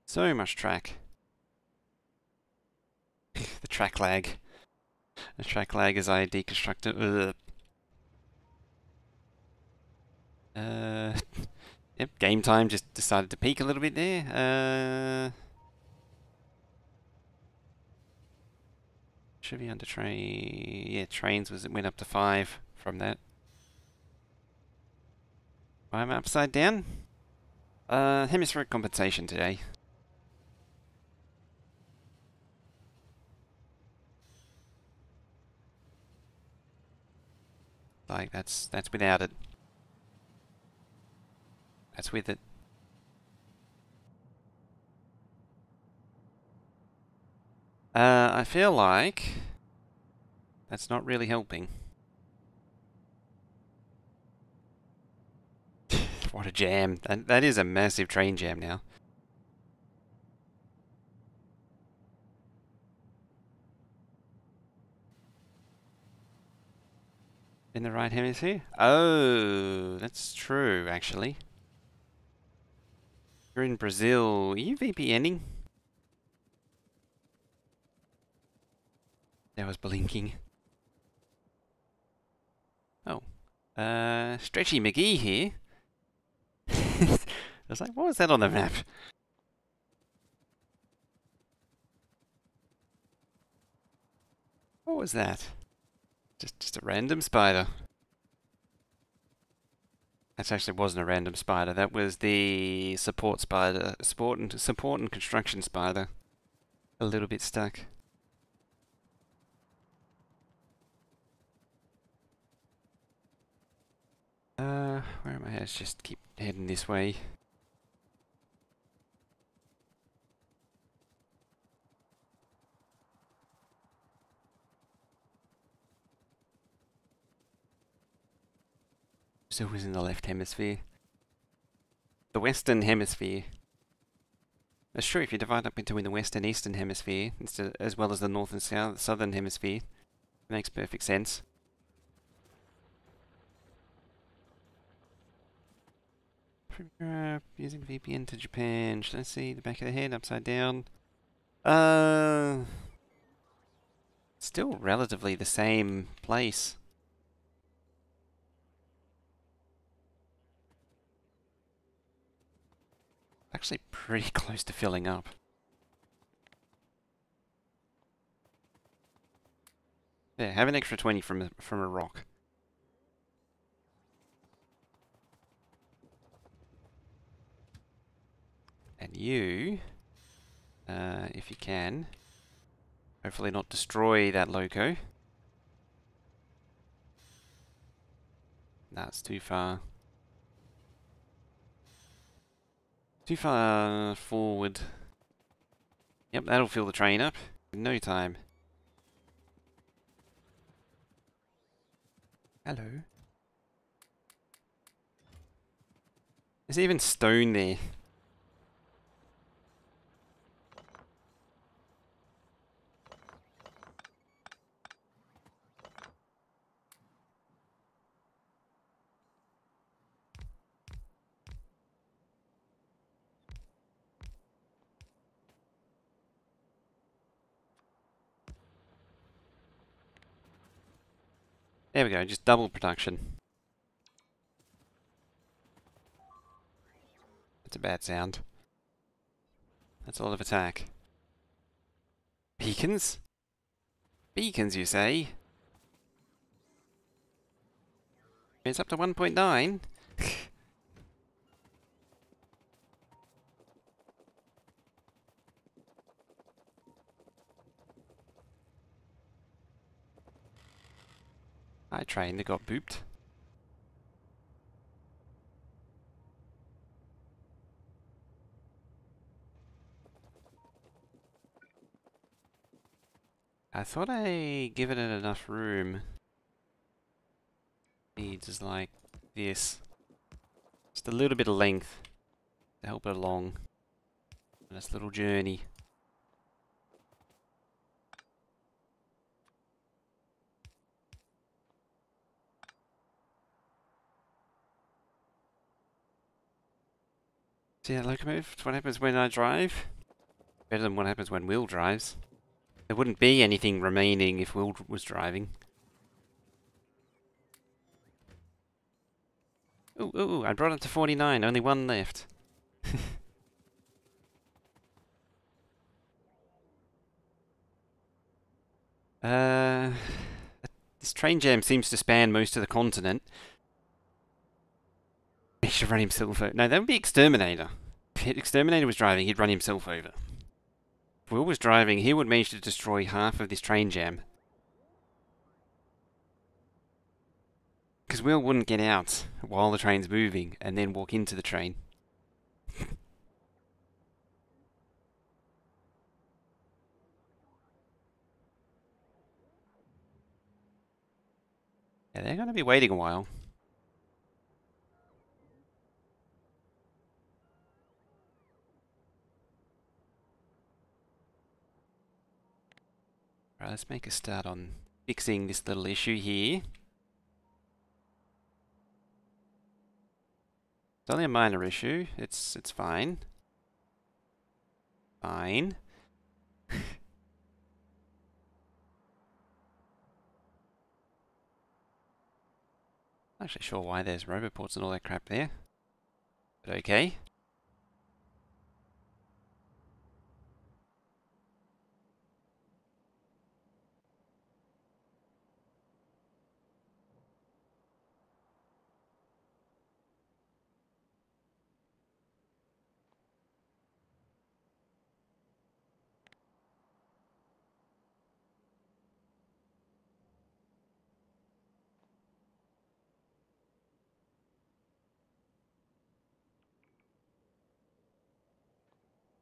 S1: So much track. The track lag. The track lag as I deconstruct it. Yep, game time just decided to peak a little bit there. Should be under train. Yeah, trains went up to 5 from that. Why am I upside down? Hemispheric compensation today. Like that's without it. That's with it. I feel like that's not really helping. What a jam. That is a massive train jam now. In the right hemisphere? Oh, that's true, actually. You're in Brazil. Are you VPNing? That was blinking. Oh. Stretchy McGee here. I was like, what was that on the map? What was that? Just a random spider. That actually wasn't a random spider. That was the support spider. Support and construction spider. A little bit stuck. Where am I? Let's just keep heading this way. So it was in the left hemisphere. The western hemisphere. That's true, if you divide up between the west and eastern hemisphere, instead, as well as the north and southern hemisphere, it makes perfect sense. Using VPN to Japan. Should I see the back of the head upside down? Still relatively the same place. Actually pretty close to filling up. Yeah, have an extra 20 from a rock. And you, if you can, hopefully not destroy that loco. That's too far. Too far forward. Yep, that'll fill the train up in no time. Hello. There's even stone there. There we go, just double production. That's a bad sound. That's a lot of attack. Beacons? Beacons, you say? It's up to 1.9? I trained, they got booped. I thought I given it enough room. Needs is like this. Just a little bit of length to help it along on this little journey. See that locomotive? What happens when I drive? Better than what happens when Will drives. There wouldn't be anything remaining if Will was driving. Ooh, ooh, ooh, I brought it to 49, only one left. This train jam seems to span most of the continent. He should run himself over. No, that would be Exterminator. If Exterminator was driving, he'd run himself over. If Will was driving, he would manage to destroy half of this train jam. Because Will wouldn't get out while the train's moving and then walk into the train. Yeah, they're going to be waiting a while. Right, let's make a start on fixing this little issue here. It's only a minor issue. It's fine. Fine. Not actually sure why there's roboports and all that crap there. But okay.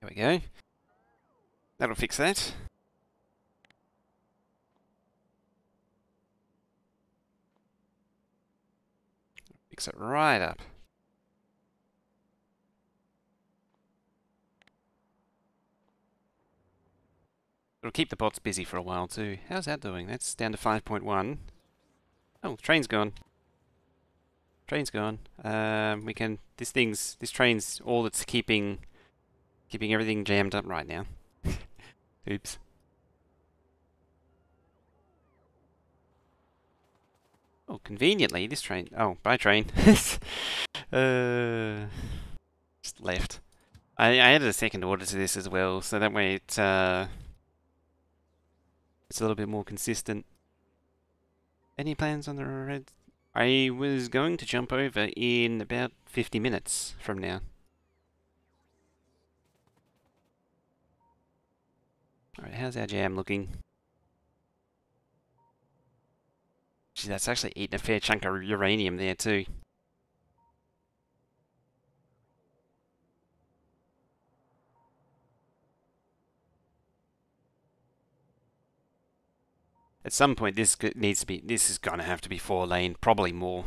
S1: There we go. That'll fix that. Fix it right up. It'll keep the bots busy for a while too. How's that doing? That's down to 5.1. Oh, train's gone. Train's gone. We can. This train's all that's keeping everything jammed up right now. Oops. Oh, conveniently, this train. Oh, bye train. Just left. I added a second order to this as well, so that way it's a little bit more consistent. Any plans on the red? I was going to jump over in about 50 minutes from now. Alright, how's our jam looking? Gee, that's actually eating a fair chunk of uranium there too. At some point, this is gonna have to be 4-lane, probably more.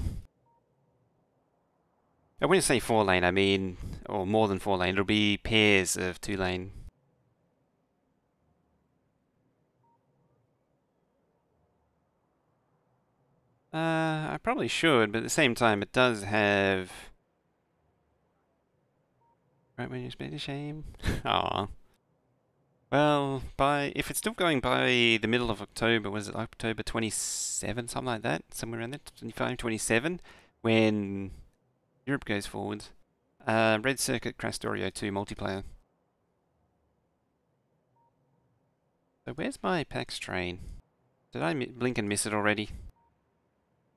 S1: And when I say 4-lane, I mean, or more than 4-lane, it'll be pairs of 2-lane. I probably should, but at the same time, it does have. Right when you spend a shame. Aw. Well, if it's still going by the middle of October, was it October 27, something like that? Somewhere around there, 25, 27, when Europe goes forward. Red Circuit Factorio 2 multiplayer. So where's my PAX train? Did I blink and miss it already?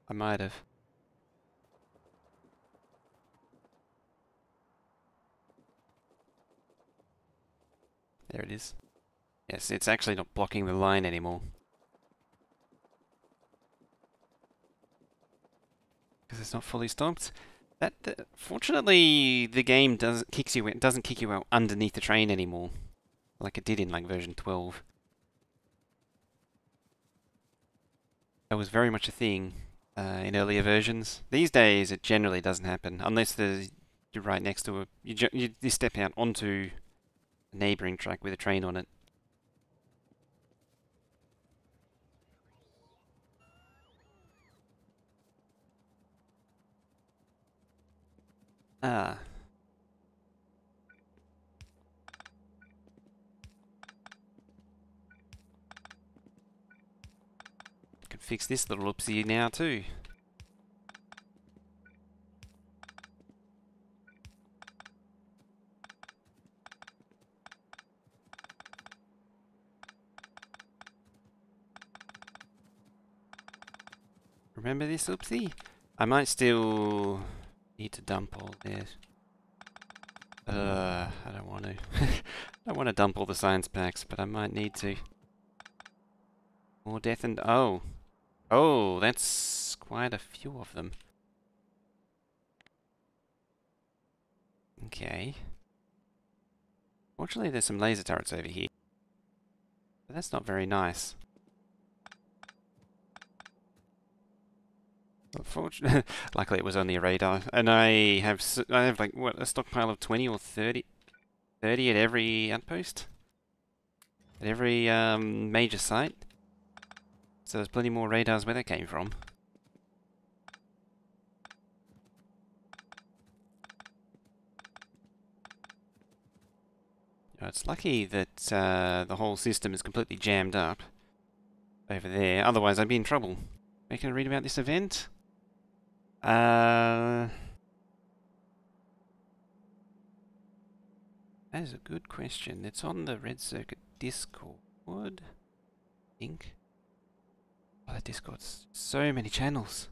S1: I might have. There it is. Yes, it's actually not blocking the line anymore. Because it's not fully stopped. Fortunately, the game doesn't kick you out underneath the train anymore, like it did in like version 12. That was very much a thing in earlier versions. These days, it generally doesn't happen unless you're right next to a you step out onto a neighbouring track with a train on it. Ah. Can fix this little oopsie now too. Remember this oopsie? I might still need to dump all this. I don't want to. I don't want to dump all the science packs, but I might need to. More death and... Oh. Oh, that's quite a few of them. Okay. Fortunately, there's some laser turrets over here. But that's not very nice. Unfortunately, luckily it was only a radar, and I have like what, a stockpile of 20 or 30 at every outpost, at every major site. So there's plenty more radars where that came from. It's lucky that the whole system is completely jammed up over there. Otherwise, I'd be in trouble. Are you going to read about this event? That is a good question. It's on the Red Circuit Discord, I think. Oh, that Discord's so many channels.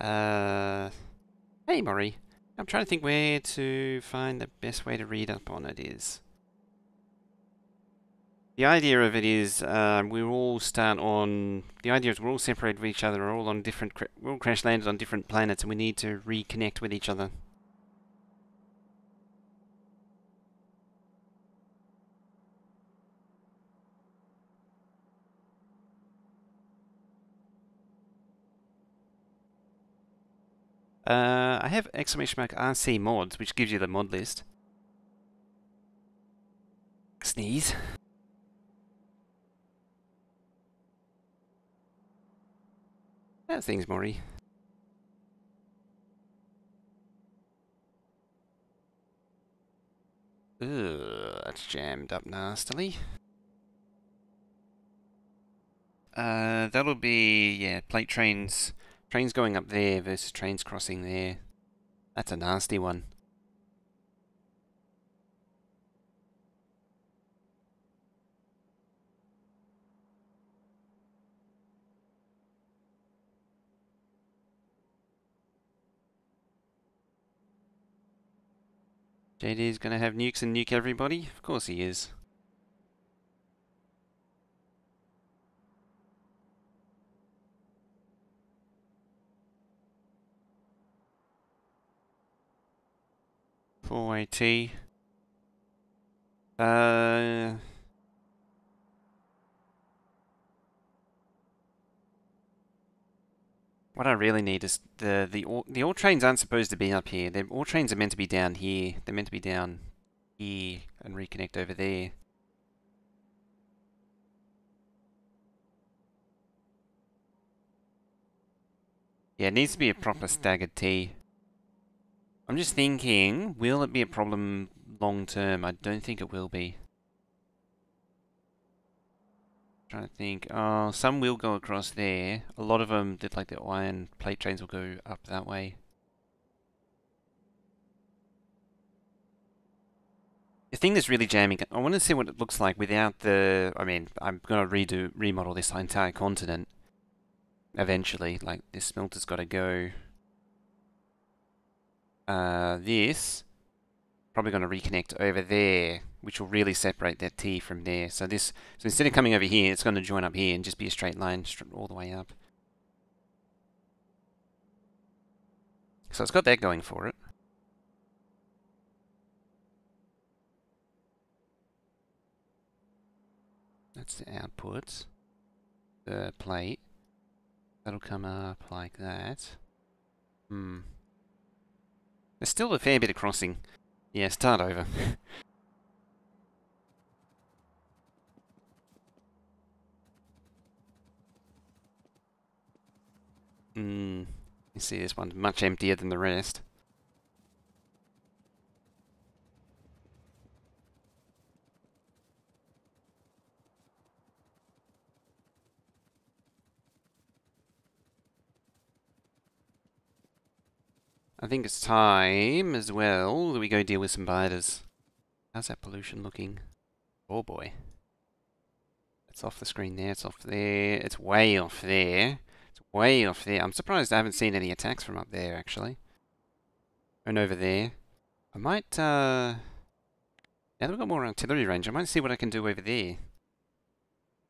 S1: Hey Maury. I'm trying to think where to find the best way to read up on it is. The idea of it is we all start on. The idea is we're all separated from each other. We're all on different. We're all crash landed on different planets, and we need to reconnect with each other. I have !RC mods, which gives you the mod list. Sneeze. How's things, Maury? Ugh, that's jammed up nastily. That'll be, yeah, plate trains. Trains going up there versus trains crossing there. That's a nasty one. JD's gonna have nukes and nuke everybody? Of course he is. Four-way T. What I really need is the all trains aren't supposed to be up here. All trains are meant to be down here. They're meant to be down here and reconnect over there. Yeah, it needs to be a proper staggered T. I'm just thinking, will it be a problem long term? I don't think it will be. Trying to think. Oh, some will go across there. A lot of them, like the iron plate trains, will go up that way. The thing that's really jamming, I want to see what it looks like without the. I mean, I'm gonna remodel this entire continent eventually. Like this smelter's got to go. This probably going to reconnect over there, which will really separate that T from there. So instead of coming over here, it's going to join up here and just be a straight line all the way up. So it's got that going for it. That's the output. The plate. That'll come up like that. There's still a fair bit of crossing. Yeah, start over. You see this one's much emptier than the rest. I think it's time as well that we go deal with some biters. How's that pollution looking? Oh boy. It's off the screen there, it's off there, it's way off there. It's way off there. I'm surprised I haven't seen any attacks from up there, actually. And over there. I might, now that we've got more artillery range, I might see what I can do over there.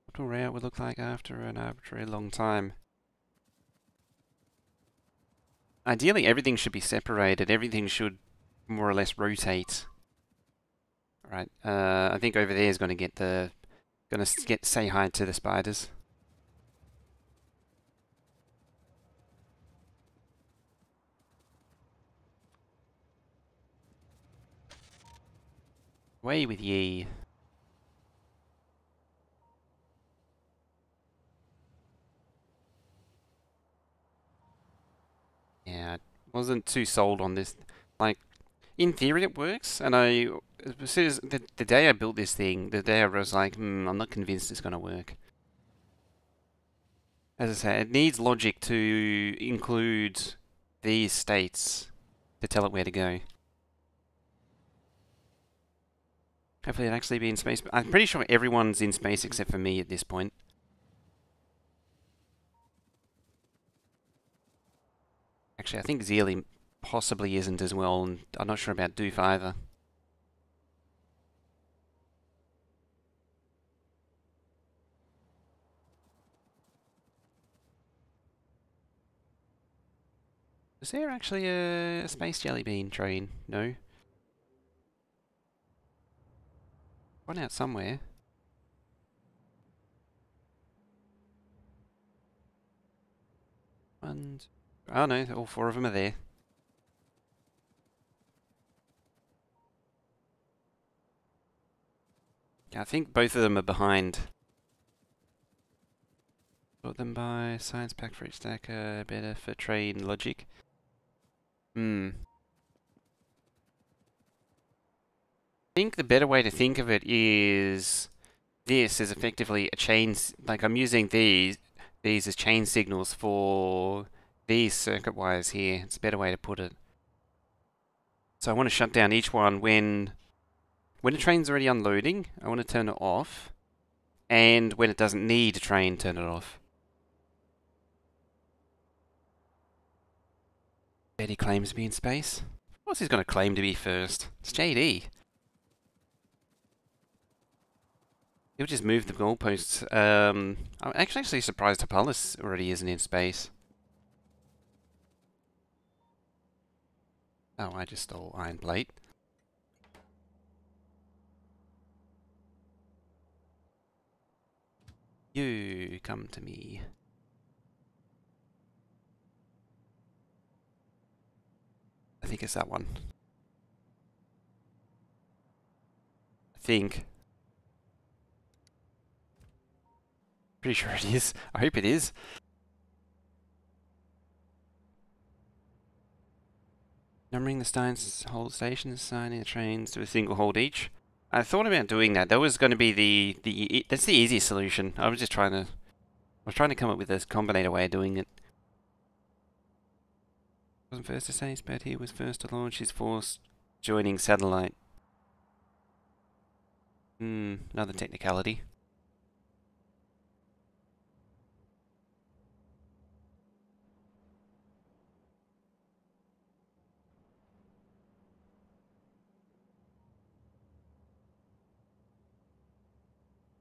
S1: What a layout would look like after an arbitrary long time. Ideally, everything should be separated. Everything should more or less rotate Right. I think over there is going to get the say hi to the spiders. Away with ye. Yeah, I wasn't too sold on this. Like, in theory it works, and as soon as the day I built this thing, the day I was like, I'm not convinced it's going to work. As I say, it needs logic to include these states to tell it where to go. Hopefully it'll actually be in space. I'm pretty sure everyone's in space except for me at this point. Actually, I think Zealy possibly isn't as well, and I'm not sure about Doof either. Is there actually a space jelly bean train? No. One out somewhere. And oh no, all four of them are there. I think both of them are behind. Sort them by science pack for each stacker, better for train logic. I think the better way to think of it is this is effectively a chain. Like I'm using these as chain signals for these circuit wires here. It's a better way to put it. So I want to shut down each one when the train's already unloading. I want to turn it off, and when it doesn't need a train, turn it off. Betty claims to be in space. Of course he's going to claim to be first. It's JD. He'll just move the goalposts. I'm actually surprised Hapalis already isn't in space. Oh, I just stole iron plate. You come to me. I think it's that one. I think. Pretty sure it is. I hope it is. Numbering the Steins hold stations, assigning the trains to a single hold each. I thought about doing that. That was going to be that's the easiest solution. I was trying to come up with a combinator way of doing it. Wasn't first to say, but he was first to launch his force joining satellite. Another technicality.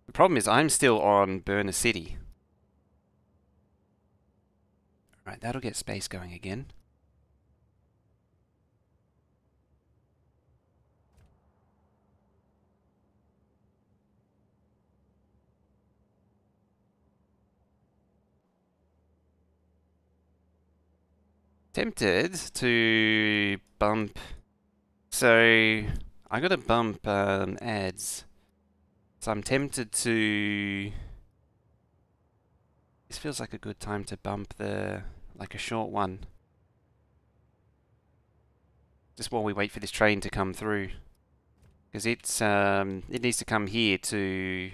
S1: The problem is I'm still on Burner City. Right, that'll get space going again. Tempted to bump. So I gotta bump ads. So I'm tempted to. This feels like a good time to bump like a short one. Just while we wait for this train to come through. Because it needs to come here to.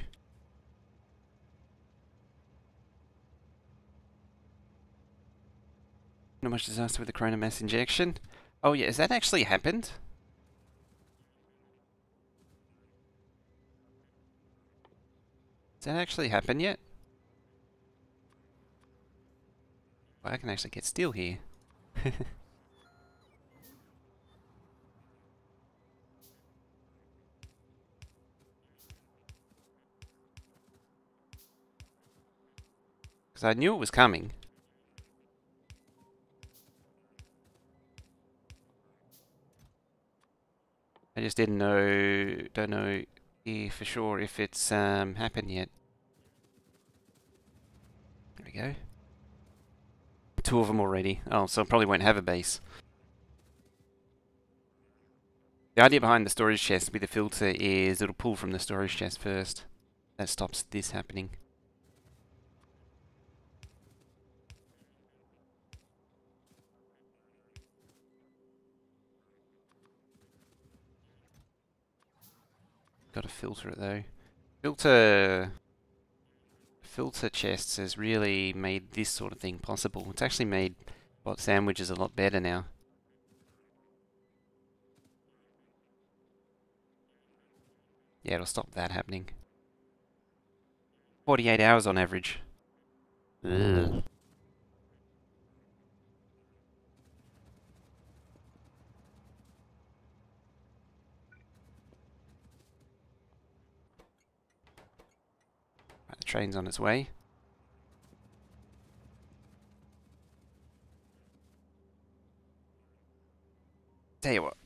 S1: Not much disaster with the corona mass injection. Oh yeah, has that actually happened? Has that actually happened yet? Well, I can actually get steel here. Because I knew it was coming. I just don't know for sure if it's happened yet. There we go. 2 of them already. Oh, so I probably won't have a base. The idea behind the storage chest with the filter is it'll pull from the storage chest first. That stops this happening. Got to filter it though. Filter chests has really made this sort of thing possible. It's actually made bot sandwiches a lot better now. Yeah, it'll stop that happening. 48 hours on average. Ugh. Right, the train's on its way. Tell you what,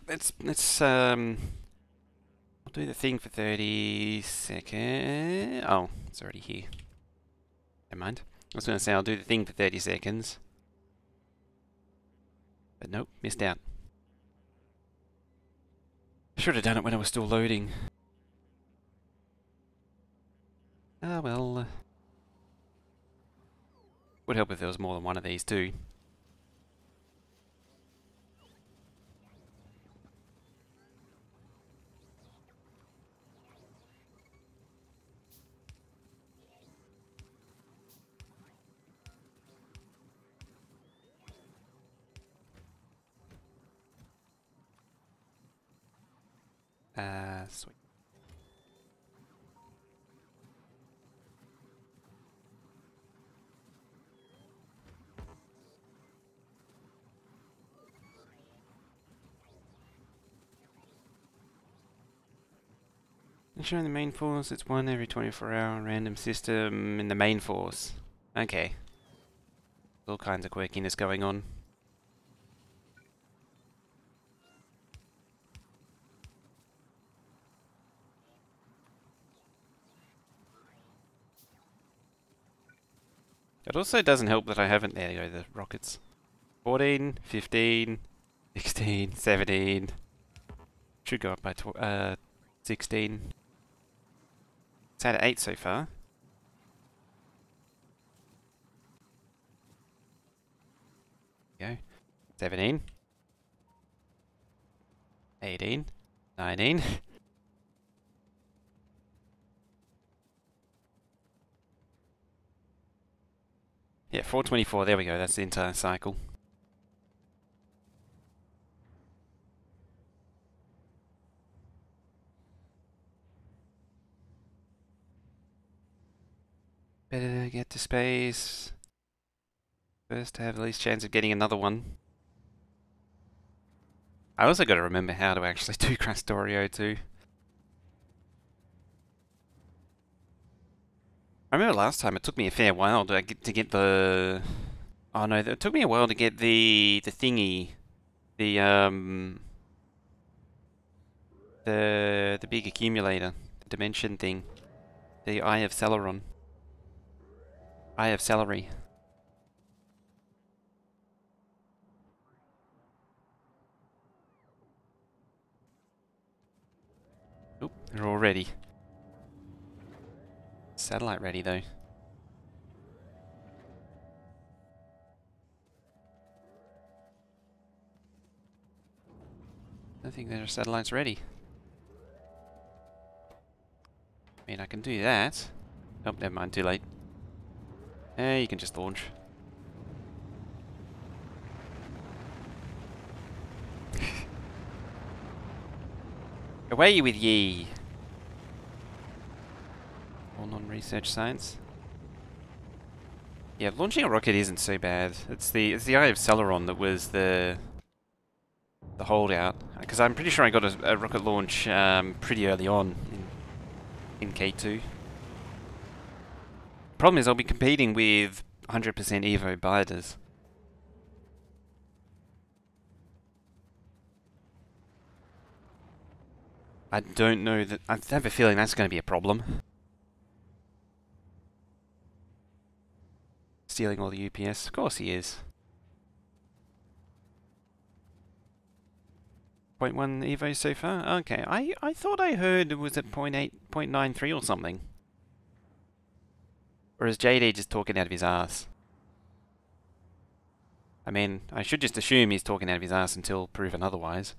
S1: I'll do the thing for 30 seconds. Oh, it's already here. Never mind. I was going to say I'll do the thing for 30 seconds. But nope, missed out. I should have done it when I was still loading. Ah, well. Would help if there was more than one of these too. Sweet. Showing the main force, it's 1 every 24-hour random system in the main force. Okay. All kinds of quirkiness going on. It also doesn't help that I haven't... There you go, the rockets. 14, 15, 16, 17. Should go up by 16. It's at 8 so far. There you go. 17. 18. 19. Yeah, 424, there we go, that's the entire cycle. Better get to space. First to have the least chance of getting another one. I also got to remember how to actually do Factorio too. I remember last time it took me a fair while to get the... Oh no, it took me a while to get the thingy. The big accumulator. The dimension thing. The Eye of Celeron. Eye of Celery. Oop, they're all ready. Satellite ready though. I think their satellite's ready. I mean, I can do that. Oh, never mind, too late. You can just launch. Away with ye! All non-research science. Yeah, launching a rocket isn't so bad. It's the Eye of Celeron that was the holdout. Because I'm pretty sure I got a rocket launch pretty early on in K2. Problem is I'll be competing with 100% Evo biters. I don't know that. I have a feeling that's going to be a problem. Stealing all the UPS. Of course he is. 0.1 Evo so far? Okay, I thought I heard it was at 0.8, 0.93 or something. Or is JD just talking out of his ass? I mean, I should just assume he's talking out of his ass until proven otherwise.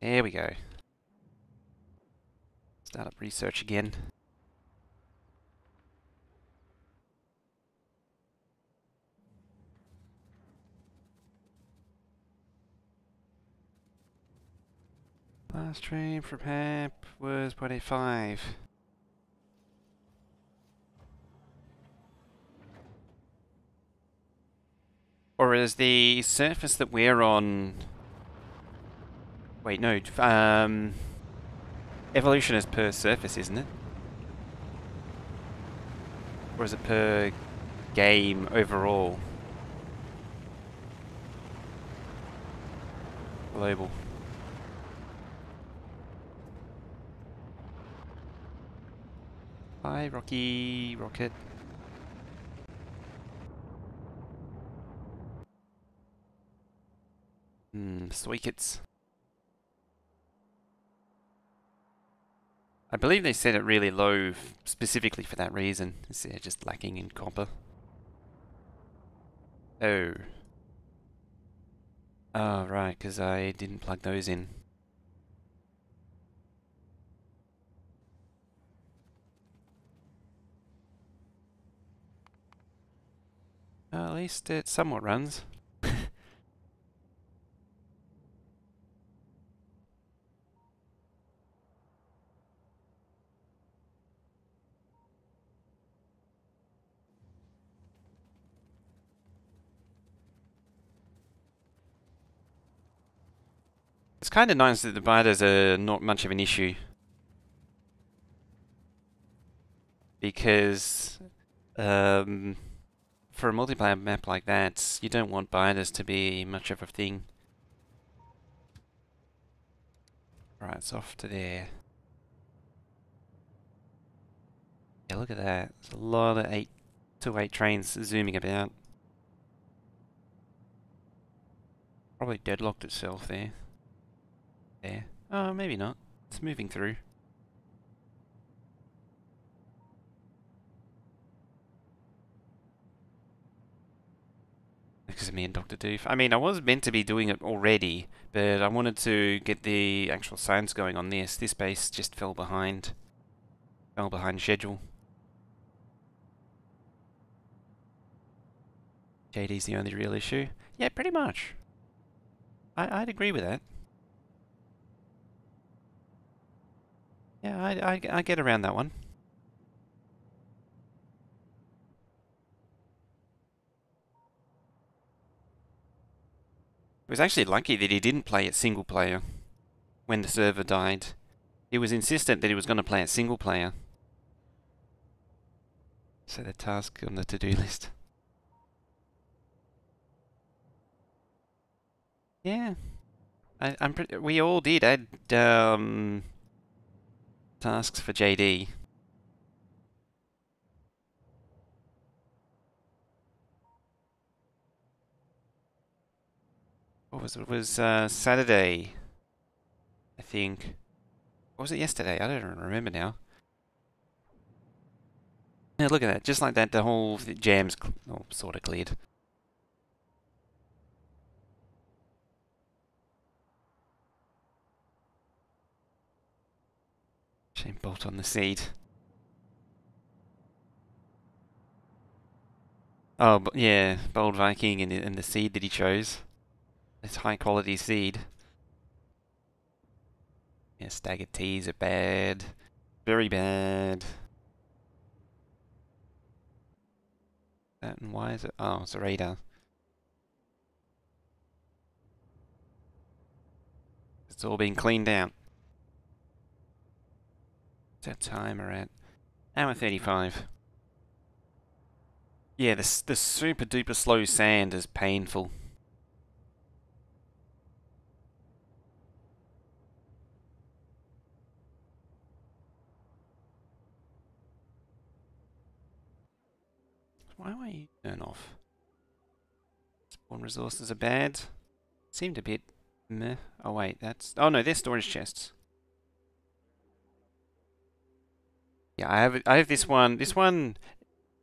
S1: There we go. Start up research again. Last train for PEP was 0.85. Or is the surface that we're on... Wait, no. Evolution is per surface, isn't it? Or is it per game overall? Global. Hi, Rocky Rocket. Sweekits. I believe they set it really low specifically for that reason. They're just lacking in copper. Oh. Oh, right, because I didn't plug those in. At least it somewhat runs. It's kind of nice that the biters are not much of an issue. Because for a multiplayer map like that, you don't want biters to be much of a thing. Right, it's off to there. Yeah, look at that. There's a lot of 2-8 trains zooming about. Probably deadlocked itself there. There. Oh, maybe not. It's moving through. Because of me and Dr. Doof. I mean, I was meant to be doing it already, but I wanted to get the actual science going on this. This base just fell behind. Fell behind schedule. JD's the only real issue. Yeah, pretty much. I'd agree with that. Yeah, I get around that one. It was actually lucky that he didn't play it single player when the server died. He was insistent that he was going to play it single player. So the task on the to-do list. Yeah, I'm pretty. We all did add tasks for JD. What was it? It was Saturday, I think. Or was it yesterday? I don't remember now. Yeah, look at that. Just like that, the whole jam's sort of cleared. Shame bolt on the seed. Oh, but yeah, Bold Viking and the seed that he chose. It's high quality seed. Yeah, staggered teas are bad. Very bad. And why is it? Oh, it's a radar. It's all been cleaned out. What's our timer at? Hour 35. Yeah, the super duper slow sand is painful. Why won't you turn off? Spawn resources are bad. Seemed a bit meh. Oh wait, that's... Oh no, they're storage chests. Yeah, I have this one. This one,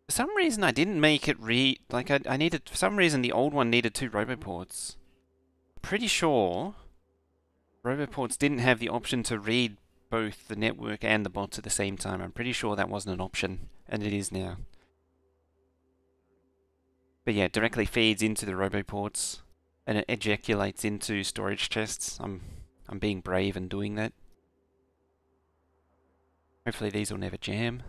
S1: for some reason I didn't make it read... Like, I needed... For some reason the old one needed 2 roboports. Pretty sure roboports didn't have the option to read both the network and the bots at the same time. I'm pretty sure that wasn't an option, and it is now. But yeah, it directly feeds into the roboports, and it ejaculates into storage chests. I'm being brave and doing that. Hopefully these will never jam.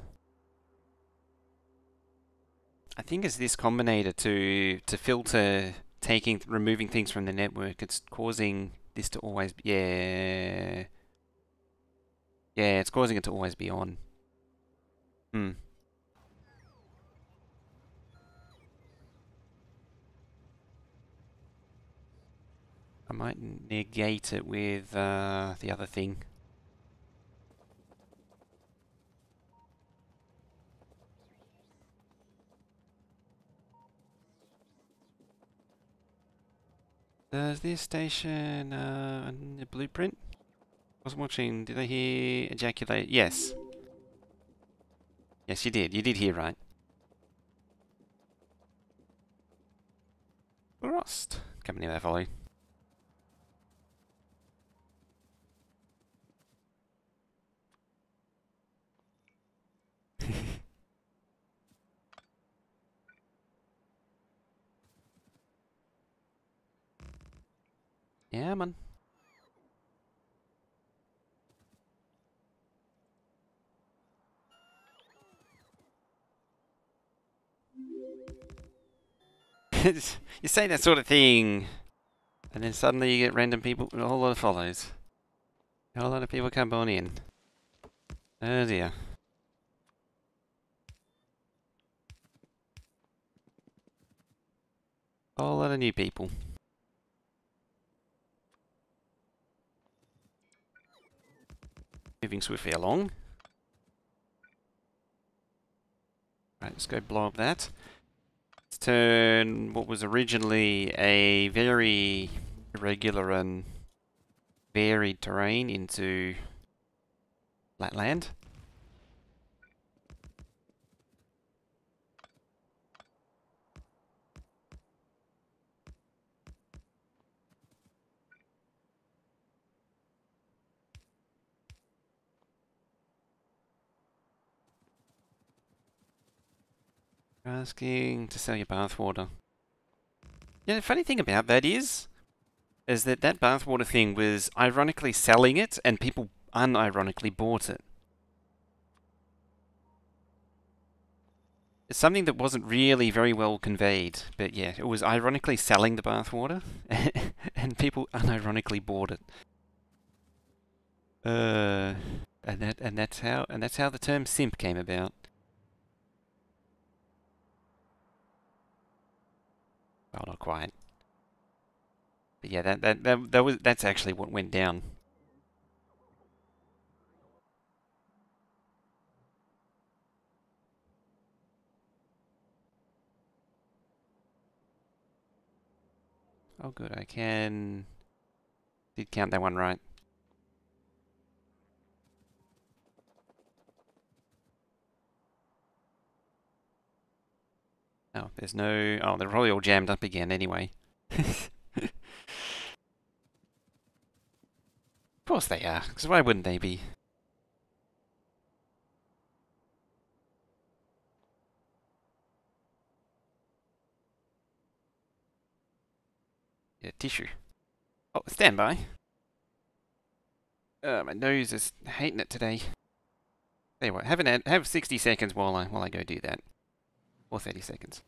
S1: I think it's this combinator to filter removing things from the network. It's causing this to always be, yeah. Yeah, it's causing it to always be on. I might negate it with the other thing. Does this station the blueprint? I was watching. Did I hear ejaculate? Yes. Yes, you did. You did hear right. Frost. Coming in there, follow. Yeah, man. You say that sort of thing, and then suddenly you get random people, a whole lot of follows. A whole lot of people come on in. Oh dear. A whole lot of new people. Moving swiftly along. Right, let's go blow up that. Let's turn what was originally a very irregular and varied terrain into flat land. Asking to sell your bathwater. Yeah, the funny thing about that is that bathwater thing was ironically selling it and people unironically bought it. It's something that wasn't really very well conveyed, but yeah, it was ironically selling the bathwater and people unironically bought it. And that's how the term simp came about. Well, not quite. But yeah, that's actually what went down. Oh good, I did count that one right. Oh, there's no... Oh, they're probably all jammed up again anyway. Of course they are, because why wouldn't they be? Yeah, tissue. Oh, stand by. My nose is hating it today. Tell you what, have 60 seconds while I go do that. Or 30 seconds.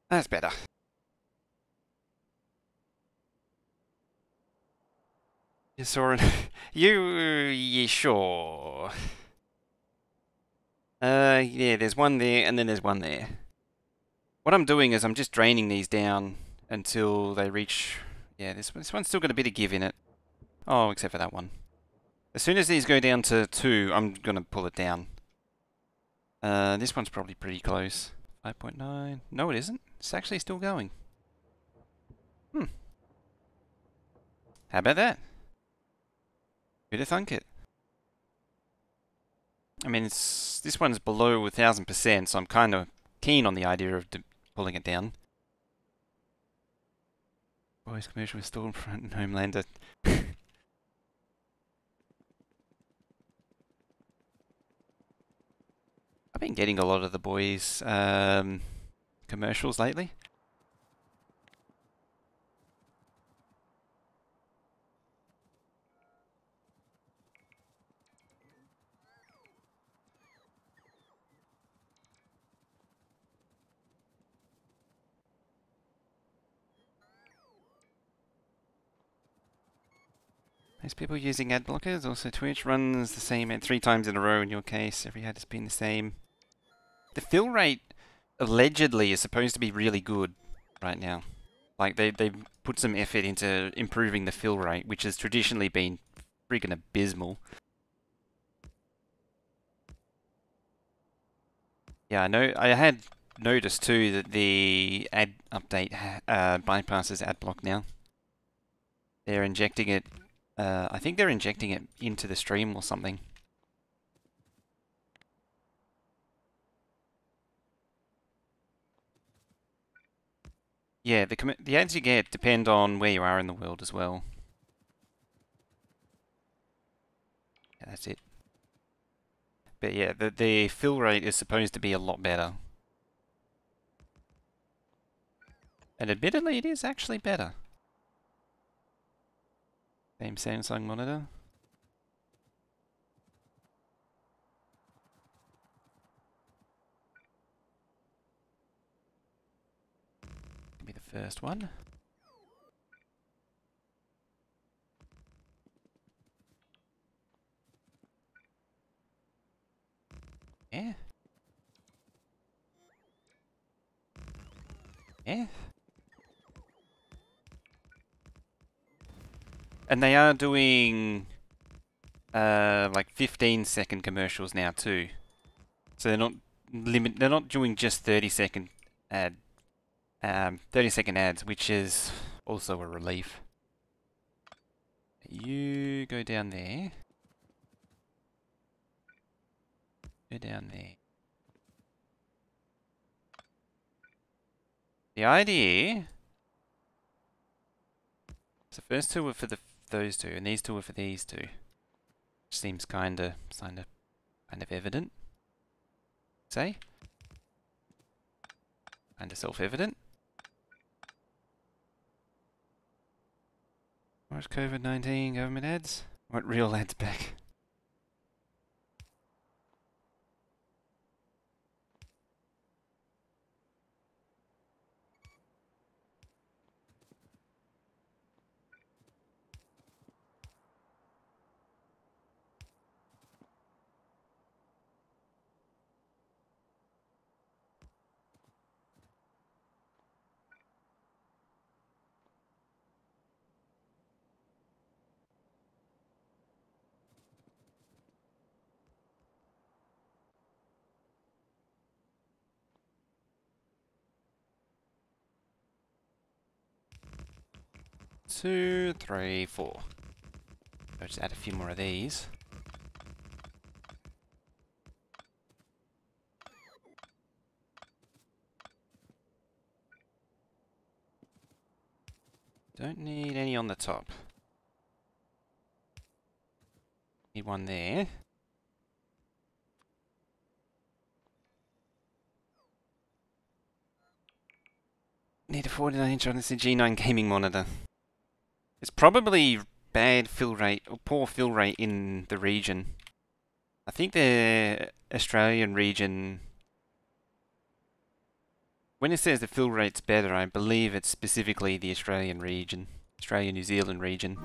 S1: That's better. You saw it. Yeah, sure. Yeah, there's one there, and then there's one there. What I'm doing is I'm just draining these down until they reach... Yeah, this one's still got a bit of give in it. Oh, except for that one. As soon as these go down to 2, I'm going to pull it down. This one's probably pretty close. 5.9. No, it isn't. It's actually still going. Hmm. How about that? Who'd have thunk it? I mean, this one's below 1000%, so I'm kind of keen on the idea of pulling it down. Boys commercial with Stormfront and Homelander. I've been getting a lot of the boys commercials lately. There's people using ad blockers. Also, Twitch runs the same ad 3 times in a row in your case. Every ad has been the same. The fill rate allegedly is supposed to be really good right now. Like they've put some effort into improving the fill rate, which has traditionally been freaking abysmal. Yeah, I know. I had noticed too that the ad update bypasses ad block now. They're injecting it. I think they're injecting it into the stream or something. Yeah, the ads you get depend on where you are in the world as well. Yeah, that's it. But yeah, the fill rate is supposed to be a lot better. And admittedly, it is actually better. Same Samsung monitor. Give me the first one. Yeah. Yeah. And they are doing like 15-second commercials now too. So they're not doing just 30-second 30-second ads, which is also a relief. You go down there. Go down there. The idea... So the first two were for those two, and these two were for these two. Which seems kind of evident. Say? Kind of self-evident. Where's COVID-19 government ads? Want real ads back? Two, three, four. I'll just add a few more of these. Don't need any on the top. Need one there. Need a 49-inch on this G9 gaming monitor. It's probably bad fill rate, or poor fill rate in the region. I think the Australian region... When it says the fill rate's better, I believe it's specifically the Australian region. Australia-New Zealand region.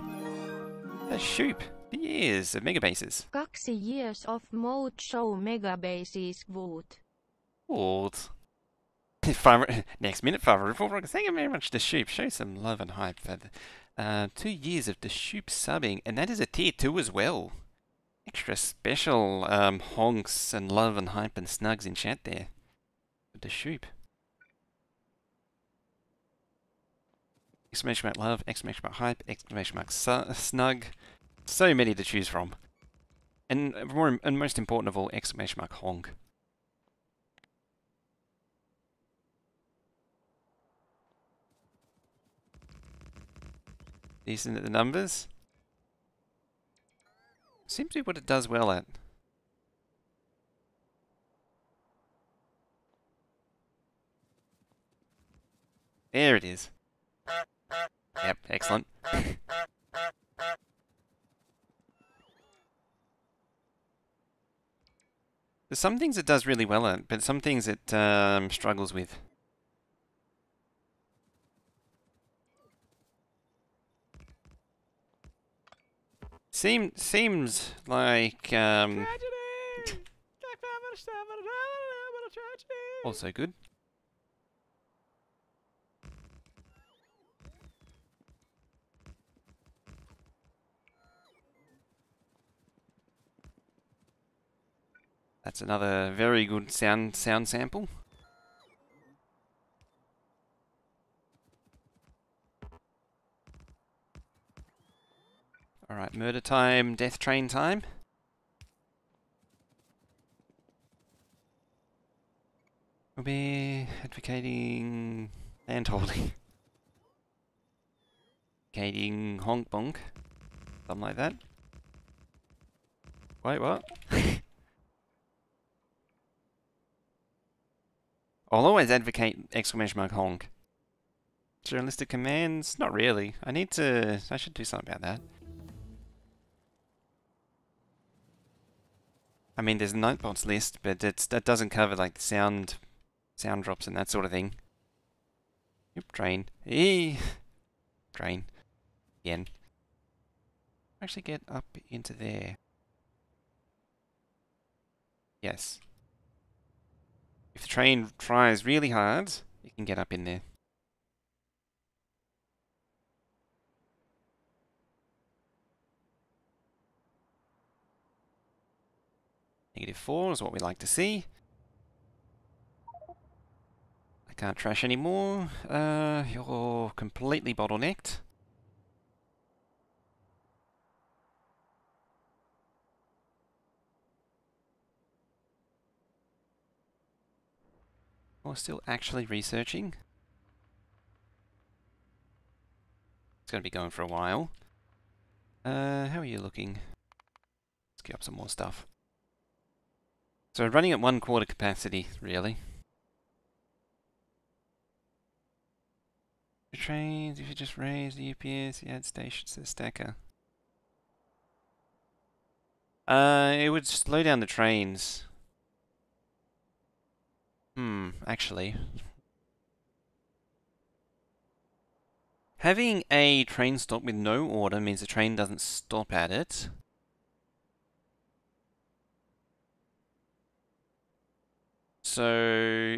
S1: A shoop. Years of megabases.
S2: 2 years of mode show megabases wood.
S1: Old. Next minute, 5 Thank you very much, the shoop. Show some love and hype for the, 2 years of the shoop subbing, and that is a tier 2 as well. Extra special honks and love and hype and snugs in chat there. With the shoop. Exclamation mark love, exclamation mark hype, exclamation mark snug. So many to choose from. And most important of all, exclamation mark honk. Decent at the numbers. Seems to be what it does well at. There it is. Yep, excellent. There's some things it does really well at, but some things it struggles with. Seems like also good. That's another very good sound sample. Alright, murder time, death train time. We'll be advocating land holding. Advocating honk bonk. Something like that. Wait, what? I'll always advocate exclamation mark honk. Journalistic commands? Not really. I should do something about that. I mean, there's a notebots list, but that doesn't cover like the sound drops and that sort of thing. Yep, train. Train. Again. Actually get up into there. Yes. If the train tries really hard, it can get up in there. -4 is what we like to see. I can't trash anymore. You're completely bottlenecked. We're still actually researching. It's going to be going for a while. How are you looking? Let's get up some more stuff. So running at 1/4 capacity, really. The trains, if you just raise the UPS, you add stations to the stacker. It would slow down the trains. Actually. Having a train stop with no order means the train doesn't stop at it. So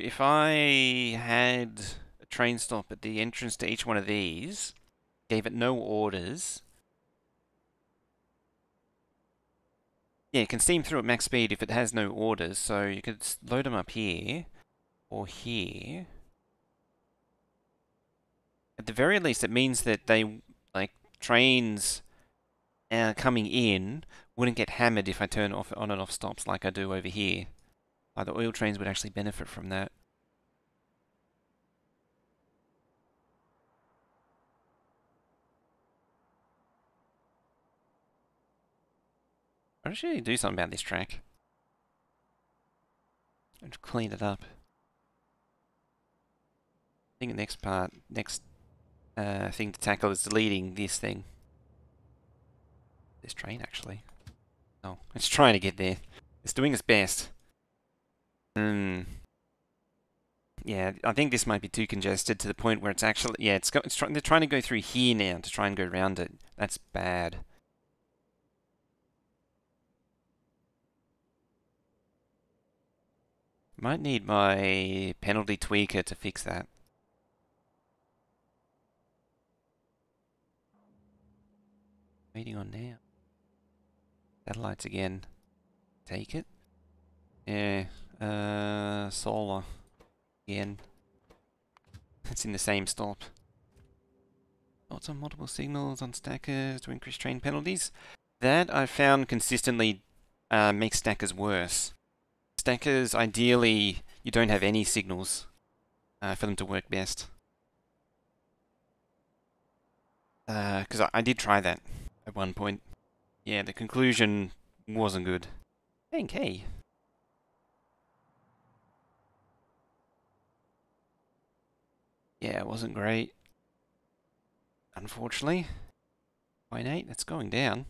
S1: if I had a train stop at the entrance to each one of these, gave it no orders, yeah, it can steam through at max speed if it has no orders, so you could load them up here, or here. At the very least, it means that they, like, trains coming in wouldn't get hammered if I turn off on and off stops like I do over here. Like, the oil trains would actually benefit from that. I should really do something about this track. And clean it up. I think the next thing to tackle is deleting this thing. This train, actually. Oh, it's trying to get there. It's doing its best. Yeah, I think this might be too congested to the point where it's actually, yeah, they're trying to go through here now to try and go around it. That's bad. Might need my penalty tweaker to fix that. Waiting on now. Satellites again. Take it. Yeah. Solar. Again. It's in the same stop. Lots of multiple signals on stackers to increase train penalties. That I found consistently makes stackers worse. Stackers, ideally, you don't have any signals for them to work best. Because I did try that at one point. Yeah, the conclusion wasn't good. Thank hey. Yeah, it wasn't great. Unfortunately. 0.8, that's going down.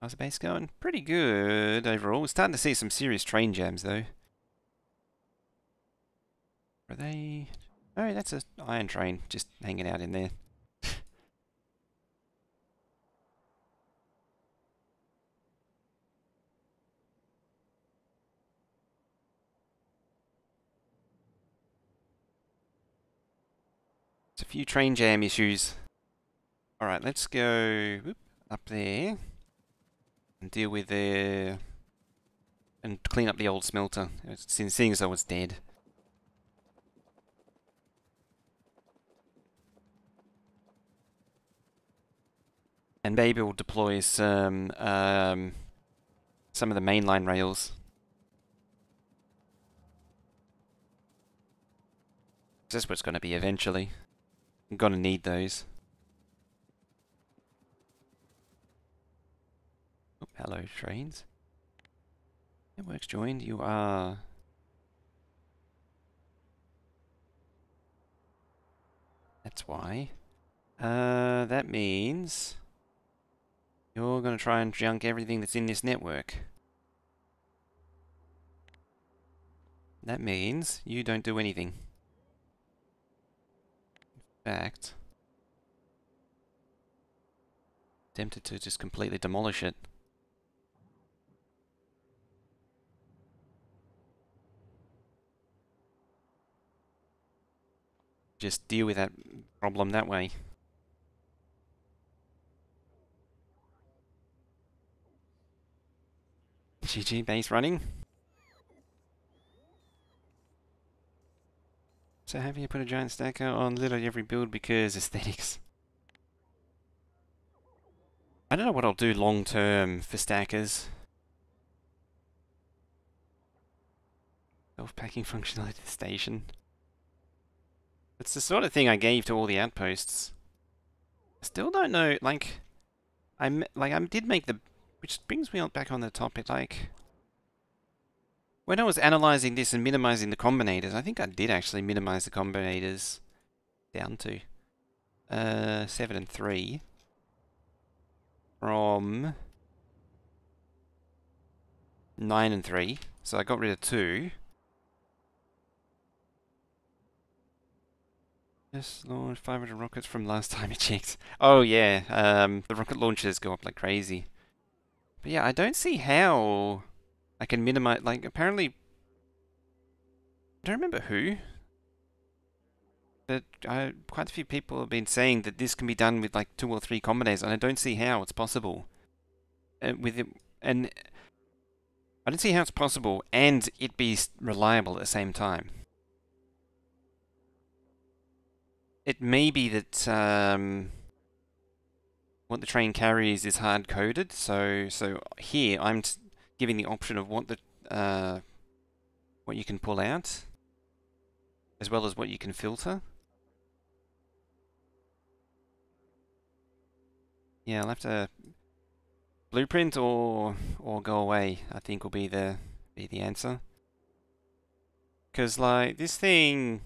S1: How's the base going? Pretty good overall. We're starting to see some serious train jams though. Are they... Oh, that's an iron train just hanging out in there. It's a few train jam issues. Alright, let's go up there and deal with the... and clean up the old smelter, seeing as though it's dead. And maybe we'll deploy some of the mainline rails. That's what it's going to be eventually. I'm going to need those. Oh, hello, trains. Networks joined. You are... That's why. That means... You're going to try and junk everything that's in this network. That means you don't do anything. In fact... Tempted to just completely demolish it. Just deal with that problem that way. GG base running. So happy you put a giant stacker on literally every build because aesthetics. I don't know what I'll do long term for stackers. Self-packing functionality to the station. It's the sort of thing I gave to all the outposts. I still don't know, like, I did make the, which brings me back on the topic, like, when I was analyzing this and minimizing the combinators, I think I did actually minimize the combinators down to 7 and 3 from 9 and 3. So I got rid of 2. Just launched 500 rockets from last time I checked. Oh yeah, the rocket launchers go up like crazy. But yeah, I don't see how I can minimize, like, apparently, I don't remember who, but quite a few people have been saying that this can be done with like 2 or 3 combinators, and I don't see how it's possible. With it, and I don't see how it's possible and it be reliable at the same time. It may be that what the train carries is hard coded, so here I'm giving the option of what you can pull out, as well as what you can filter. Yeah, I'll have to blueprint or go away, I think will be the answer. Because like this thing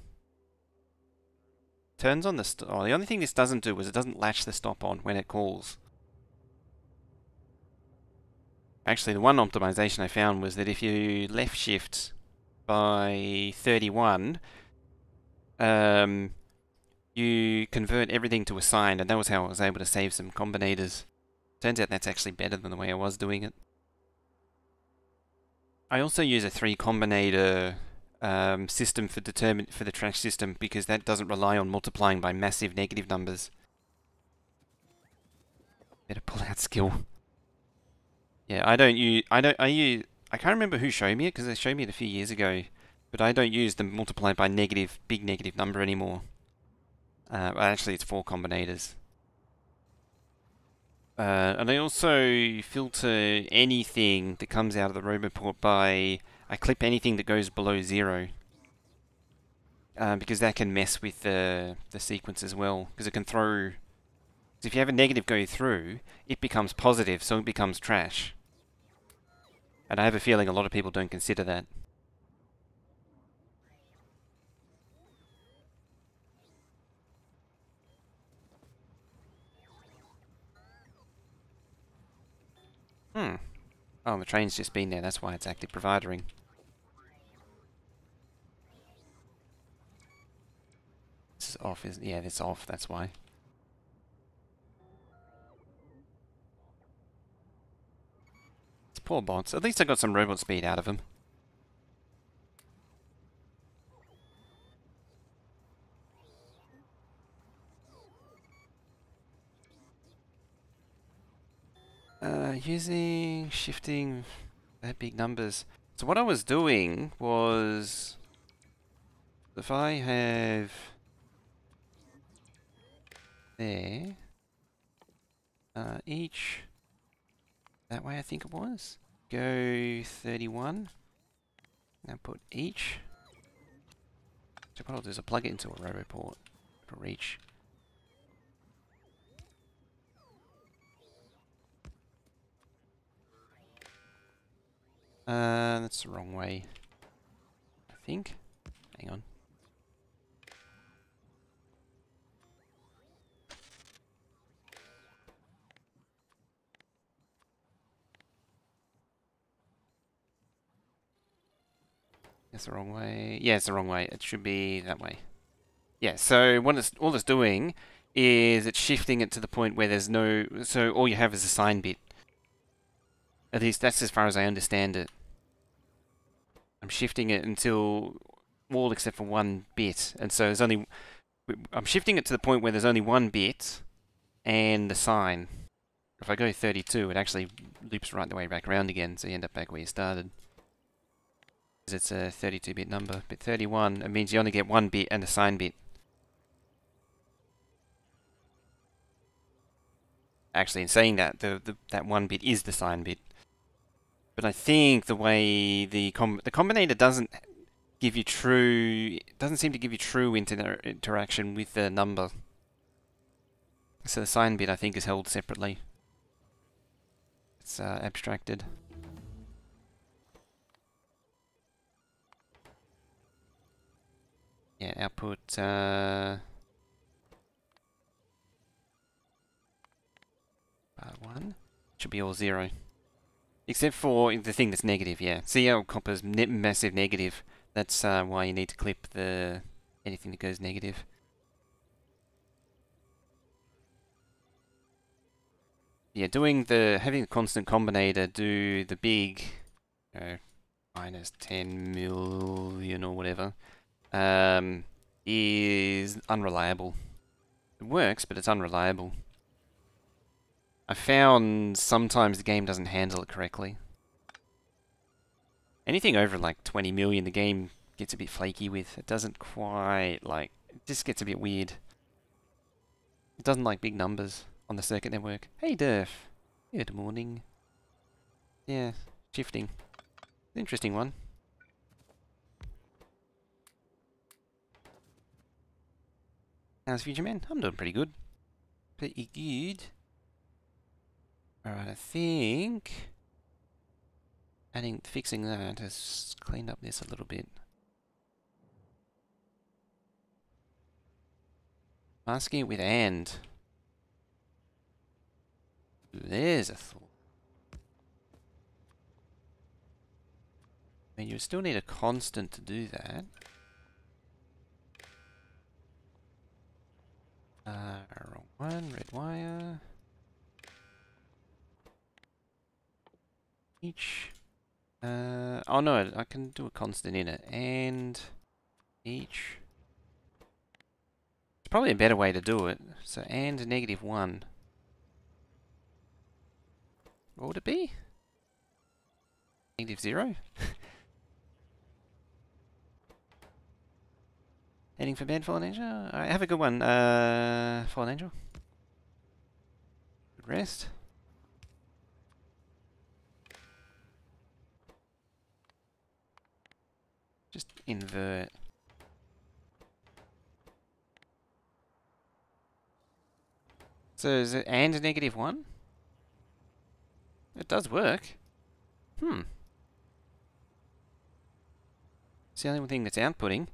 S1: turns on the the only thing this doesn't do is it doesn't latch the stop on when it calls. Actually, the one optimization I found was that if you left shift by 31, you convert everything to a sign, and that was how I was able to save some combinators. Turns out that's actually better than the way I was doing it. I also use a 3 combinator system for the trash system because that doesn't rely on multiplying by massive negative numbers. Better pull out skill. Yeah, I can't remember who showed me it because they showed me it a few years ago, but I don't use the multiply by big negative number anymore. Actually, it's 4 combinators. And I also filter anything that comes out of the robot port by I clip anything that goes below 0. Because that can mess with the sequence as well. Because it can throw. So if you have a negative go through, it becomes positive, so it becomes trash. And I have a feeling a lot of people don't consider that. Oh, the train's just been there, that's why it's active providering. This is off, yeah, it's off, that's why. It's poor bots. At least I got some robot speed out of them. Using shifting that big numbers. So what I was doing was, if I have there, each, that way I think it was, go 31, now put each. So what I'll do is I'll plug it into a robo port for each. That's the wrong way, I think. Hang on. That's the wrong way. Yeah, it's the wrong way. It should be that way. Yeah, so all it's doing is it's shifting it to the point where there's no... So all you have is a sign bit. At least that's as far as I understand it. I'm shifting it until all except for one bit. And so there's only... I'm shifting it to the point where there's only one bit and the sign. If I go 32, it actually loops right the way back around again, so you end up back where you started. Because it's a 32-bit number. But 31, it means you only get one bit and a sign bit. Actually, in saying that, that one bit is the sign bit. But I think the way the combinator doesn't give you true, doesn't seem to give you true interaction with the number. So the sign bit I think is held separately. It's abstracted. Yeah, output. Part 1 should be all 0. Except for the thing that's negative, yeah. See how copper's massive negative? That's why you need to clip anything that goes negative. Yeah, having the constant combinator do the big, minus 10 million or whatever, is unreliable. It works, but it's unreliable. I found sometimes the game doesn't handle it correctly. Anything over like 20 million, the game gets a bit flaky with. It doesn't quite it just gets a bit weird. It doesn't like big numbers on the circuit network. Hey Durf. Good morning. Yeah, shifting. Interesting one. How's Future Man? I'm doing pretty good. Pretty good. Alright, I think fixing that has cleaned up this a little bit. Masking it with and. There's a thought. And you still need a constant to do that. Wrong one, red wire. Each. Oh no, I can do a constant in it. And each. It's probably a better way to do it. So, and -1. What would it be? -0? Heading for bed, Fallen Angel? Alright, have a good one, Fallen Angel. Good rest. Just invert. So is it and -1? It does work. It's the only thing that's outputting.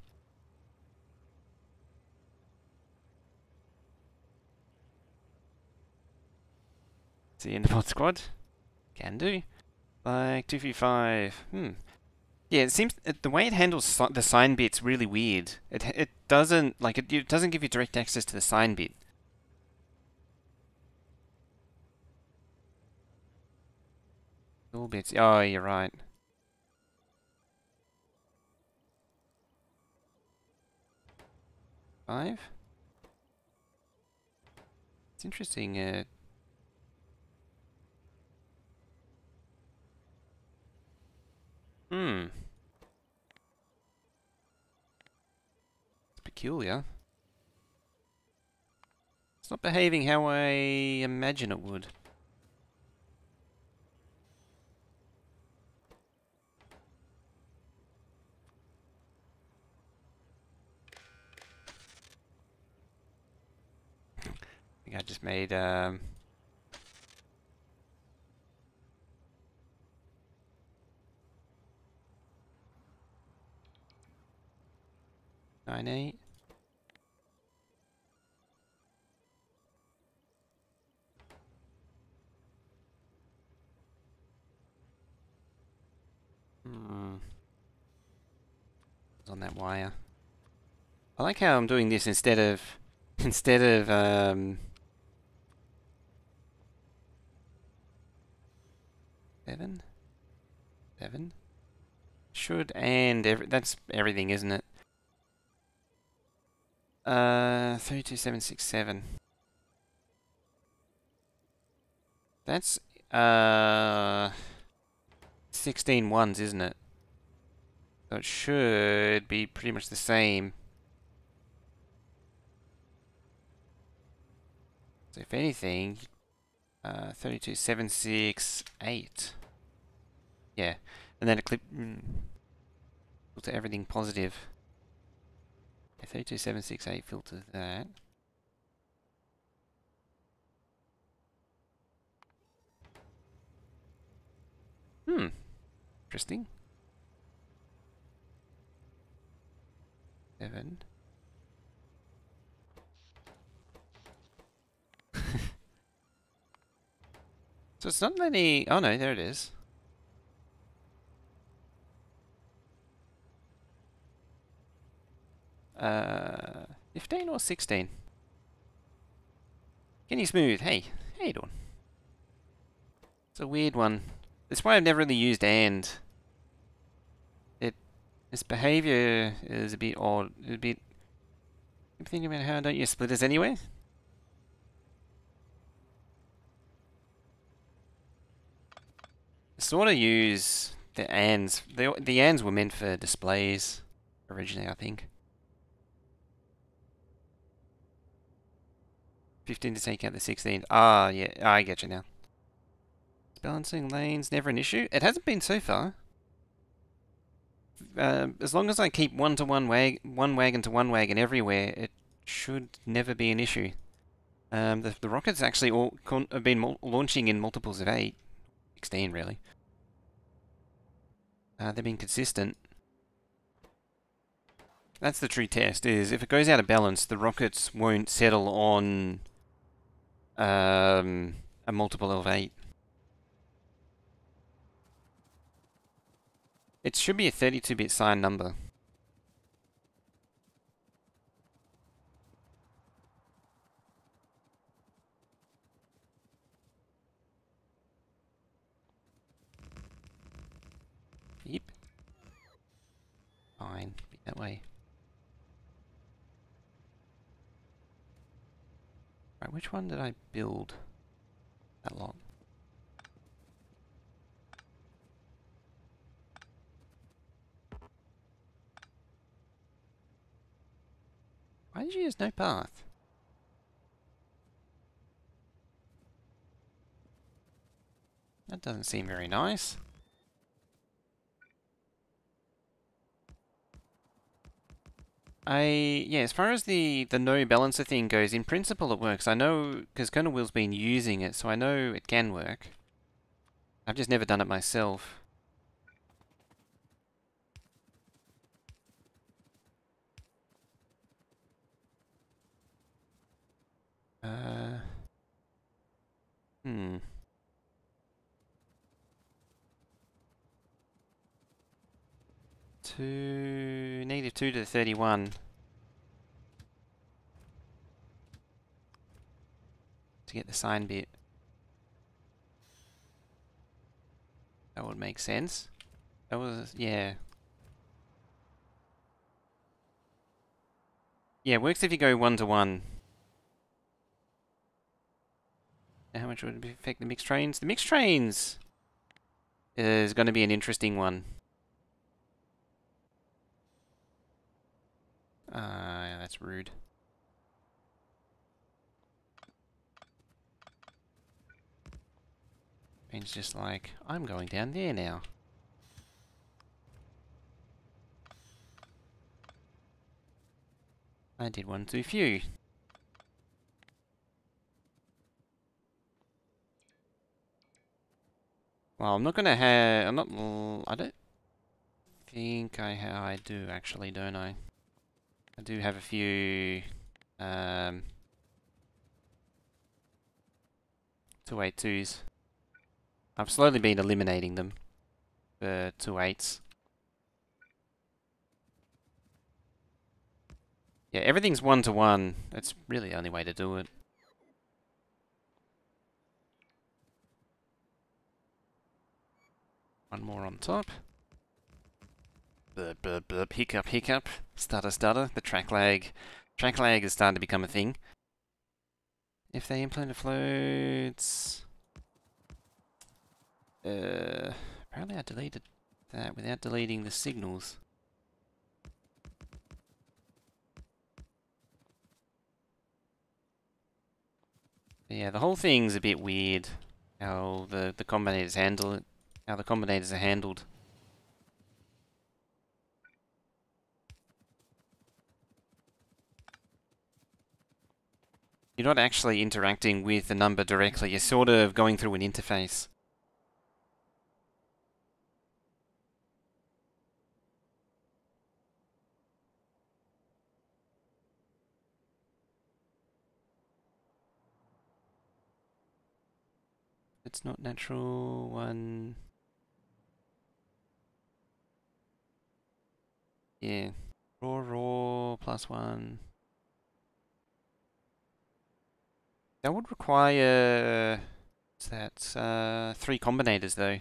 S1: It's the end of mod squad. Can do. Like 2v5. Yeah, it seems the way it handles the sign bit's really weird. It doesn't it doesn't give you direct access to the sign bit. All bits. Oh, you're right. Five. It's interesting. It's peculiar. It's not behaving how I imagine it would. I think I just made 9-8. It's on that wire. I like how I'm doing this instead of 7. Should and that's everything, isn't it? 32767. That's 16 ones, isn't it? So it should be pretty much the same. So if anything, 32768. Yeah, and then a clip filter everything positive. Yeah, 32768 filters that. Interesting. 7. So it's not many. Oh no, there it is. Uh, 15 or 16? Kenny Smooth, hey, how you doing? It's a weird one. That's why I've never really used and. Its behavior is a bit odd. I'm thinking about how don't you splitters anyway? I sort of use the ands. The ands were meant for displays originally, I think. 15 to take out the 16. Ah, yeah, I get you now. Balancing lanes, never an issue. It hasn't been so far. As long as I keep one wagon to one wagon everywhere, it should never be an issue. The rockets actually have been launching in multiples of 8. 16 really. They've been consistent. That's the true test, is if it goes out of balance, the rockets won't settle on a multiple of 8. It should be a 32-bit signed number. Yep. Fine. Be that way. Right, which one did I build? That lot. Why did you use no path? That doesn't seem very nice. Yeah, as far as the no balancer thing goes, in principle it works. I know, because Colonel Will's been using it, so I know it can work. I've just never done it myself. Uh, hmm. -2 to the 31. To get the sign bit. That would make sense. That was, yeah. Yeah, it works if you go 1 to 1. Now, how much would it affect the mixed trains? The mixed trains is going to be an interesting one. Yeah, that's rude. Means just like, I'm going down there now. I did one too few. Well, I'm not gonna have. I don't think I do actually, don't I? I do have a few. 282s. I've slowly been eliminating them for 28s. Yeah, everything's 1 to 1. That's really the only way to do it. One more on top. Burp, burp, burp, hiccup, hiccup. Stutter, stutter. The track lag. Track lag is starting to become a thing. If they implement floats... apparently I deleted that without deleting the signals. But yeah, the whole thing's a bit weird. How the combinators handle it. How the combinators are handled. You're not actually interacting with the number directly. You're sort of going through an interface. It's not natural. One. Yeah. Raw, +1. That would require... What's that? 3 combinators, though.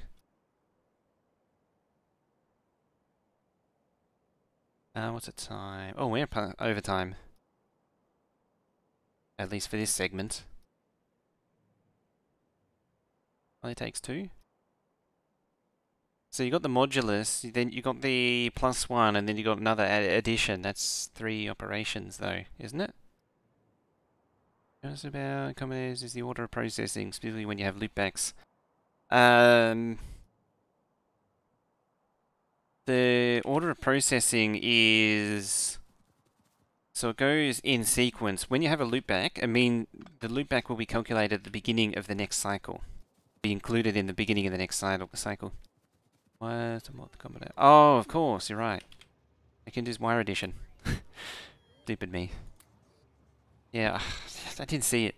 S1: What's the time? Oh, we're overtime. At least for this segment. Only takes 2. So you got the modulus, then you got the +1, and then you got another addition. That's 3 operations, though, isn't it? What's about combinators is the order of processing, specifically when you have loopbacks. The order of processing is... So it goes in sequence. When you have a loopback, the loopback will be calculated at the beginning of the next cycle. Be included in the beginning of the next cycle. What the combinator? Oh, of course, you're right. I can do wire addition. Stupid me. Yeah, I didn't see it.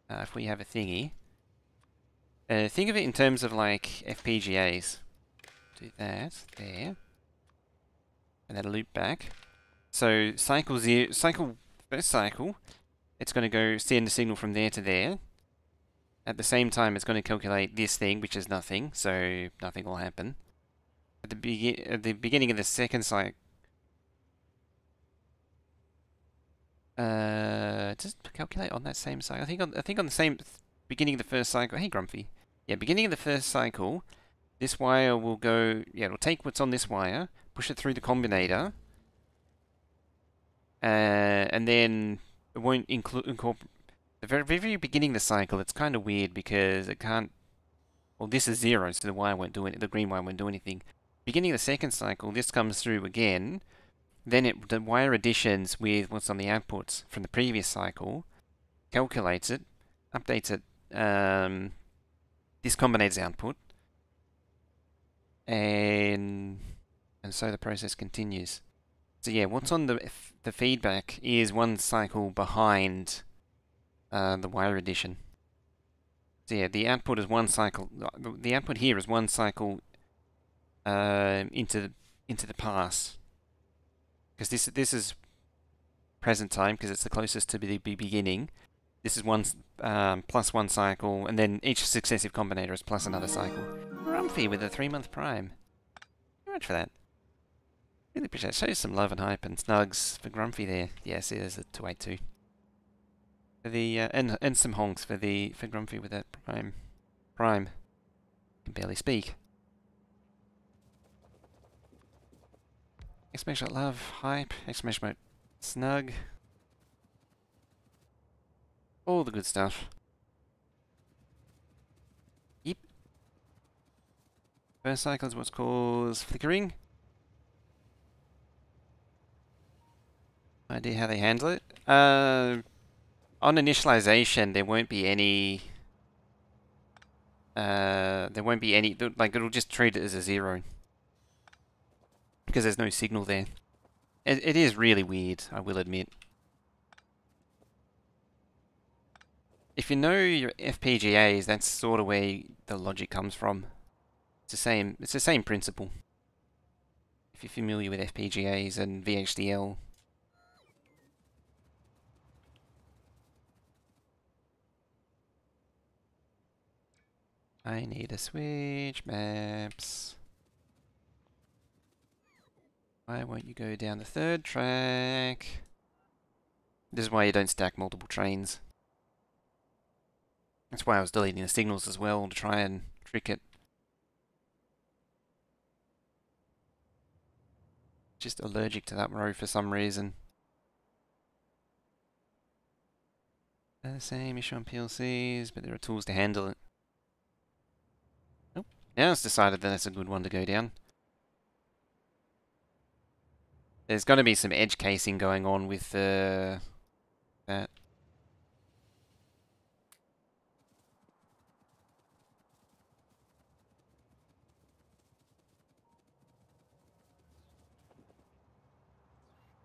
S1: If we have a thingy, Think of it in terms of like FPGAs. Do that there, and then loop back. So first cycle, it's going to go send the signal from there to there. At the same time, it's going to calculate this thing, which is nothing, so nothing will happen. At the beginning of the second cycle, does it calculate on that same cycle? I think on the same beginning of the first cycle. Hey, Grumpy. Yeah, beginning of the first cycle, this wire will go. Yeah, it'll take what's on this wire, push it through the combinator, and then it won't incorporate. The very beginning of the cycle, it's kind of weird because it can't. Well, this is 0, so the wire won't do it. The green wire won't do anything. Beginning of the second cycle, this comes through again. Then the wire additions with what's on the outputs from the previous cycle, calculates it, updates it. This combinates output, and so the process continues. So yeah, what's on the feedback is one cycle behind the wire addition. So yeah, the output is one cycle. The output here is one cycle into the past, because this is present time because it's the closest to the beginning. This is plus one cycle, and then each successive combinator is plus another cycle. Rumpy with a 3-month prime. Very much for that. Really appreciate it. Shows some love and hype and snugs for Grumpy there. Yes, yeah, there's a 282. For the and some honks for Grumpy with that prime. Can barely speak. Exclamation mark love, hype, exclamation mark snug. All the good stuff. Yep. First cycle is what's called flickering. No idea how they handle it. On initialization, there won't be any. Like, it'll just treat it as a 0. Because there's no signal there. It is really weird, I will admit. If you know your FPGAs, that's sort of where the logic comes from. It's the same principle. If you're familiar with FPGAs and VHDL. I need to switch maps. Why won't you go down the third track? This is why you don't stack multiple trains. That's why I was deleting the signals as well, to try and trick it. Just allergic to that row for some reason. They're the same issue on PLCs, but there are tools to handle it. Nope. Now it's decided that that's a good one to go down. There's got to be some edge casing going on with that.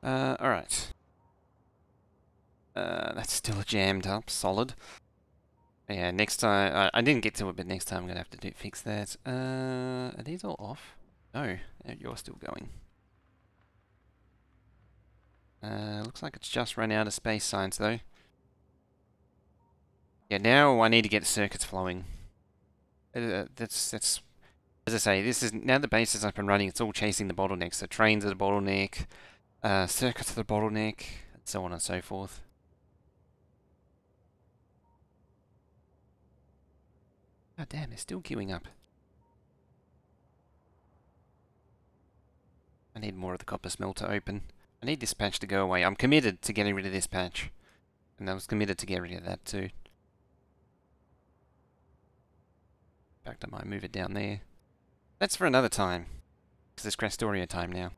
S1: Alright. That's still jammed up, solid. Yeah, next time, I didn't get to it, but next time I'm gonna have to fix that. Are these all off? No, you're still going. Looks like it's just run out of space science though. Yeah, now I need to get circuits flowing. That's as I say, this is now the base is up and running. It's all chasing the bottleneck. So trains are the bottleneck, circuits are the bottleneck, and so on and so forth. Oh damn, they're still queuing up. I need more of the copper smelter open. I need this patch to go away. I'm committed to getting rid of this patch. And I was committed to get rid of that too. In fact, I might move it down there. That's for another time. Because it's Factorio time now.